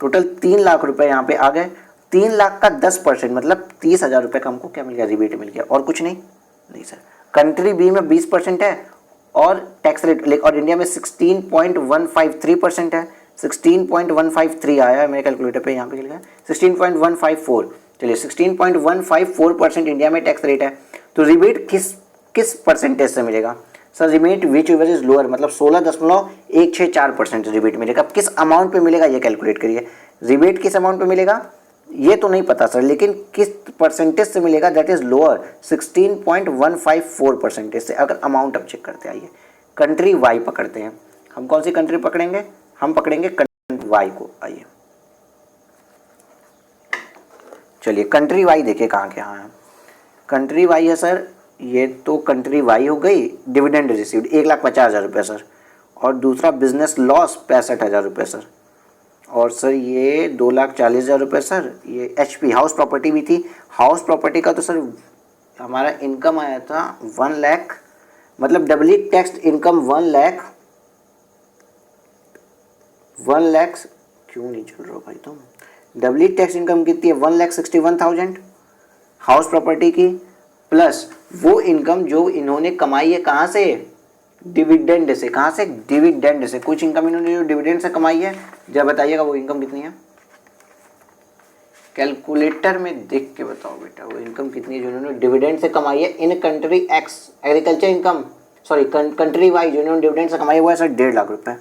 टोटल 3 लाख रुपए यहाँ पे आ गए। 3 लाख का 10% मतलब 30,000 रुपये का हमको क्या मिल गया? रिबेट मिल गया। और कुछ नहीं सर। कंट्री बी में 20% है और टैक्स रेट, और इंडिया में 16.153% है। 16.153 आया है मेरे कैलकुलेटर पे, यहाँ पे लिखा है 16.154। चलिए 16.154% इंडिया में टैक्स रेट है। तो रिबेट किस परसेंटेज से मिलेगा sir? Rebate which ever is lower, मतलब 16.164% रिबेट मिलेगा। किस अमाउंट पे मिलेगा ये कैलकुलेट करिए। रिबेट किस अमाउंट पे मिलेगा ये तो नहीं पता सर, लेकिन किस परसेंटेज से मिलेगा? दैट इज लोअर 16.154% से। अगर अमाउंट अब चेक करते आइए, कंट्री वाई पकड़ते हैं। हम कौन सी कंट्री पकड़ेंगे? हम पकड़ेंगे कंट्री वाई को। आइए चलिए कंट्री वाई देखिए कहाँ है। कंट्री वाई है सर, ये तो कंट्री वाई हो गई। डिविडेंड रिसीव्ड 1,50,000 रुपये सर, और दूसरा बिजनेस लॉस 65,000 रुपये सर, और सर ये 2,40,000 रुपये सर। ये HP हाउस प्रॉपर्टी भी थी। हाउस प्रॉपर्टी का तो सर हमारा इनकम आया था 1 लाख, मतलब डबली टैक्स इनकम 1 लाख क्यों नहीं चल रहा भाई तुम? डबली टैक्स इनकम कितनी है? 1,61,000। हाउस प्रॉपर्टी की, प्लस वो इनकम जो इन्होंने कमाई है कहाँ से, डिविडेंड से। कहाँ से, डिविडेंड से। कुछ इनकम इन्होंने जो डिविडेंड से कमाई है, जब बताइएगा वो इनकम कितनी है, कैलकुलेटर में देख के बताओ बेटा वो इनकम कितनी है जो इन्होंने डिविडेंड से कमाई है in country x. Agriculture income, sorry country wise जो इन्होंने डिविडेंड से कमाई है वो है सर 1.5 लाख रुपए।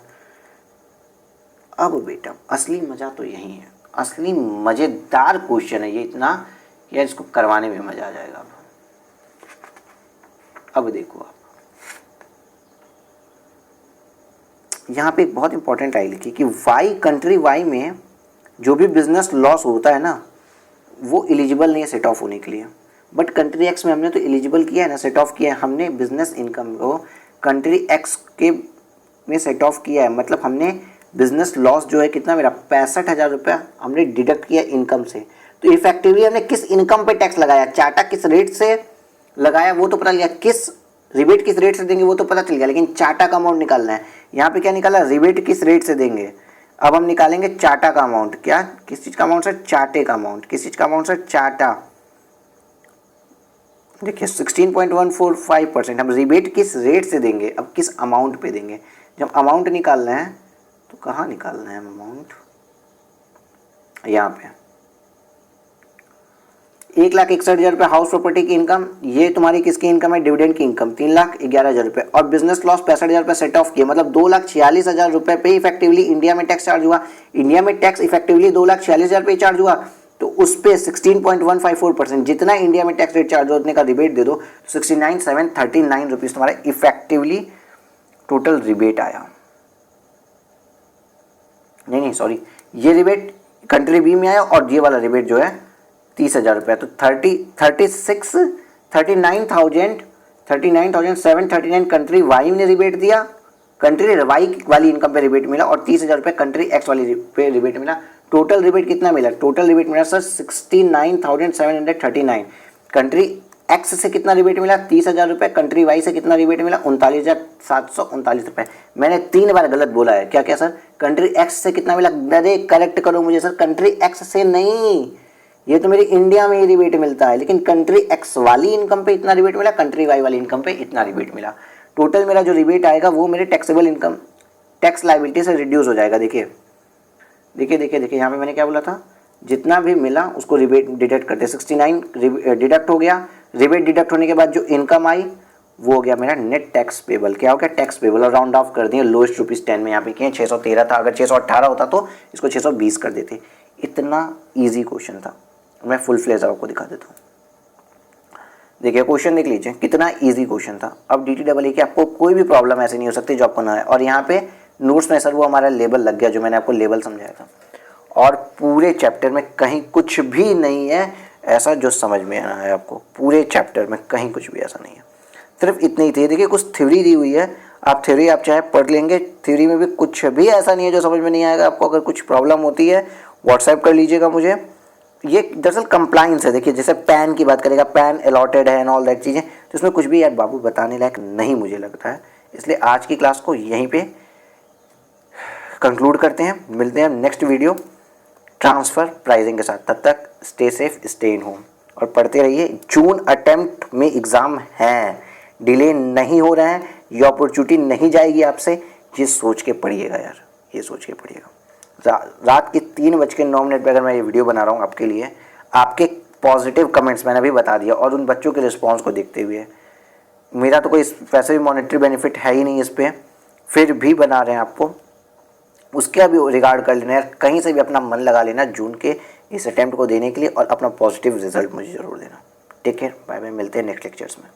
अब बेटा असली मजा तो यही है, असली मजेदार क्वेश्चन है ये, इतना यार इसको करवाने में मजा आ जाएगा। अब देखो आप यहाँ पे एक बहुत इंपॉर्टेंट आई लिखी कि वाई, कंट्री वाई में जो भी बिजनेस लॉस होता है ना वो एलिजिबल नहीं है सेट ऑफ होने के लिए, बट कंट्री एक्स में हमने तो एलिजिबल किया है ना, सेट ऑफ किया है हमने बिजनेस इनकम को कंट्री एक्स के में सेट ऑफ किया है। मतलब हमने बिजनेस लॉस जो है कितना मेरा 65,000 रुपया हमने डिडक्ट किया इनकम से। तो इफेक्टिवली हमने किस इनकम पे टैक्स लगाया, चार्टा किस रेट से लगाया वो तो पता लिया, किस रिबेट किस रेट से देंगे वो तो पता चल गया, लेकिन चार्टा का अमाउंट निकालना है। यहाँ पे क्या निकाला, रिबेट किस रेट से देंगे। अब हम निकालेंगे चार्टा का अमाउंट, क्या किस चीज़ का अमाउंट सर, चार्टे का अमाउंट। किस चीज़ का अमाउंट सर, चार्टा। देखिए 16.145% हम रिबेट किस रेट से देंगे, अब किस अमाउंट पे देंगे। जब अमाउंट निकालना है तो कहाँ निकालना है अमाउंट, यहाँ पे 1,61,000 रुपये हाउस प्रॉपर्टी की इनकम, ये तुम्हारी किसकी इनकम है, डिविडेंड की इनकम 3,11,000 रुपये, और बिजनेस लॉस 65,000 रुपये सेट ऑफ किए, मतलब 2,46,000 रुपये पे इफेक्टिवली इंडिया में टैक्स चार्ज हुआ। इंडिया में टैक्स इफेक्टिवली 2,46,000 रुपये चार्ज हुआ, तो उस पर 16.154% जितना इंडिया में टैक्स रेट चार्ज हो उतने का रिबेट दे दो, 69,739 रुपीज़ तुम्हारा इफेक्टिवली टोटल रिबेट आया। नहीं सॉरी, ये रिबेट कंट्री बी में आया और ये वाला रिबेट जो है 30,000 रुपये, तो 39,739 कंट्री वाई ने रिबेट दिया, कंट्री वाई वाली इनकम पे रिबेट मिला, और 30,000 रुपये कंट्री एक्स वाली पे रिबेट मिला। टोटल रिबेट कितना मिला, टोटल रिबेट मिला सर 69,739। कंट्री एक्स से कितना रिबेट मिला, 30,000 रुपये, कंट्री वाई से कितना रिबेट मिला, 39,739 रुपये। मैंने 3 बार गलत बोला है, क्या क्या सर, कंट्री एक्स से कितना मिला, अरे करेक्ट करो मुझे सर, कंट्री एक्स से नहीं, ये तो मेरी इंडिया में ही रिबेट मिलता है, लेकिन कंट्री एक्स वाली इनकम पे इतना रिबेट मिला, कंट्री वाई वाली इनकम पे इतना रिबेट मिला। टोटल मेरा जो रिबेट आएगा वो मेरे टैक्सेबल इनकम, टैक्स लायबिलिटी से रिड्यूस हो जाएगा। देखिए देखिए देखिए देखिए यहाँ पे मैंने क्या बोला था, जितना भी मिला उसको रिबेट डिडक्ट करते, 69 डिडक्ट हो गया, रिबेट डिडक्ट होने के बाद जो इनकम आई वो हो गया मेरा नेट टैक्स पेबल। क्या हो गया, टैक्स पेबल, और राउंड ऑफ कर दिए लोएस्ट ₹10 में, यहाँ पे किए 613 था, अगर 618 होता तो इसको 620 कर देते। इतना ईजी क्वेश्चन था, मैं फुल फ्लेज आपको दिखा देता हूँ। देखिए क्वेश्चन देख लीजिए कितना इजी क्वेश्चन था। अब DTEE की आपको कोई भी प्रॉब्लम ऐसी नहीं हो सकती जो आपको ना है, और यहाँ पे नोट्स में सर वो हमारा लेबल लग गया जो मैंने आपको लेबल समझाया था, और पूरे चैप्टर में कहीं कुछ भी नहीं है ऐसा जो समझ में आना है आपको, पूरे चैप्टर में कहीं कुछ भी ऐसा नहीं है, सिर्फ इतनी ही थी। देखिए कुछ थ्योरी दी हुई है, आप थ्योरी आप चाहे पढ़ लेंगे, थ्योरी में भी कुछ भी ऐसा नहीं है जो समझ में नहीं आएगा आपको। अगर कुछ प्रॉब्लम होती है व्हाट्सएप कर लीजिएगा मुझे। ये दरअसल कंप्लाइंस है, देखिए जैसे पैन की बात करेगा, पैन अलॉटेड है एंड ऑल दैट चीज़ें, तो इसमें कुछ भी यार बाबू बताने लायक नहीं मुझे लगता है, इसलिए आज की क्लास को यहीं पे कंक्लूड करते हैं। मिलते हैं नेक्स्ट वीडियो ट्रांसफ़र प्राइसिंग के साथ, तब तक stay safe, stay in home और पढ़ते रहिए। जून अटेम्प्ट में एग्ज़ाम हैं, डिले नहीं हो रहे हैं, ये अपॉर्चुनिटी नहीं जाएगी आपसे, ये सोच के पढ़िएगा यार, ये सोच के पढ़िएगा। रात के 3:09 पे अगर मैं ये वीडियो बना रहा हूँ आपके लिए, आपके पॉजिटिव कमेंट्स मैंने अभी बता दिया और उन बच्चों के रिस्पॉन्स को देखते हुए, मेरा तो कोई वैसे भी मॉनेटरी बेनिफिट है ही नहीं इस पर, फिर भी बना रहे हैं आपको, उसका भी रिगार्ड कर लेना है, कहीं से भी अपना मन लगा लेना जून के इस अटेम्प्ट को देने के लिए, और अपना पॉजिटिव रिजल्ट मुझे ज़रूर देना। टेक केयर, बाय बाय, मिलते हैं नेक्स्ट लेक्चर्स में।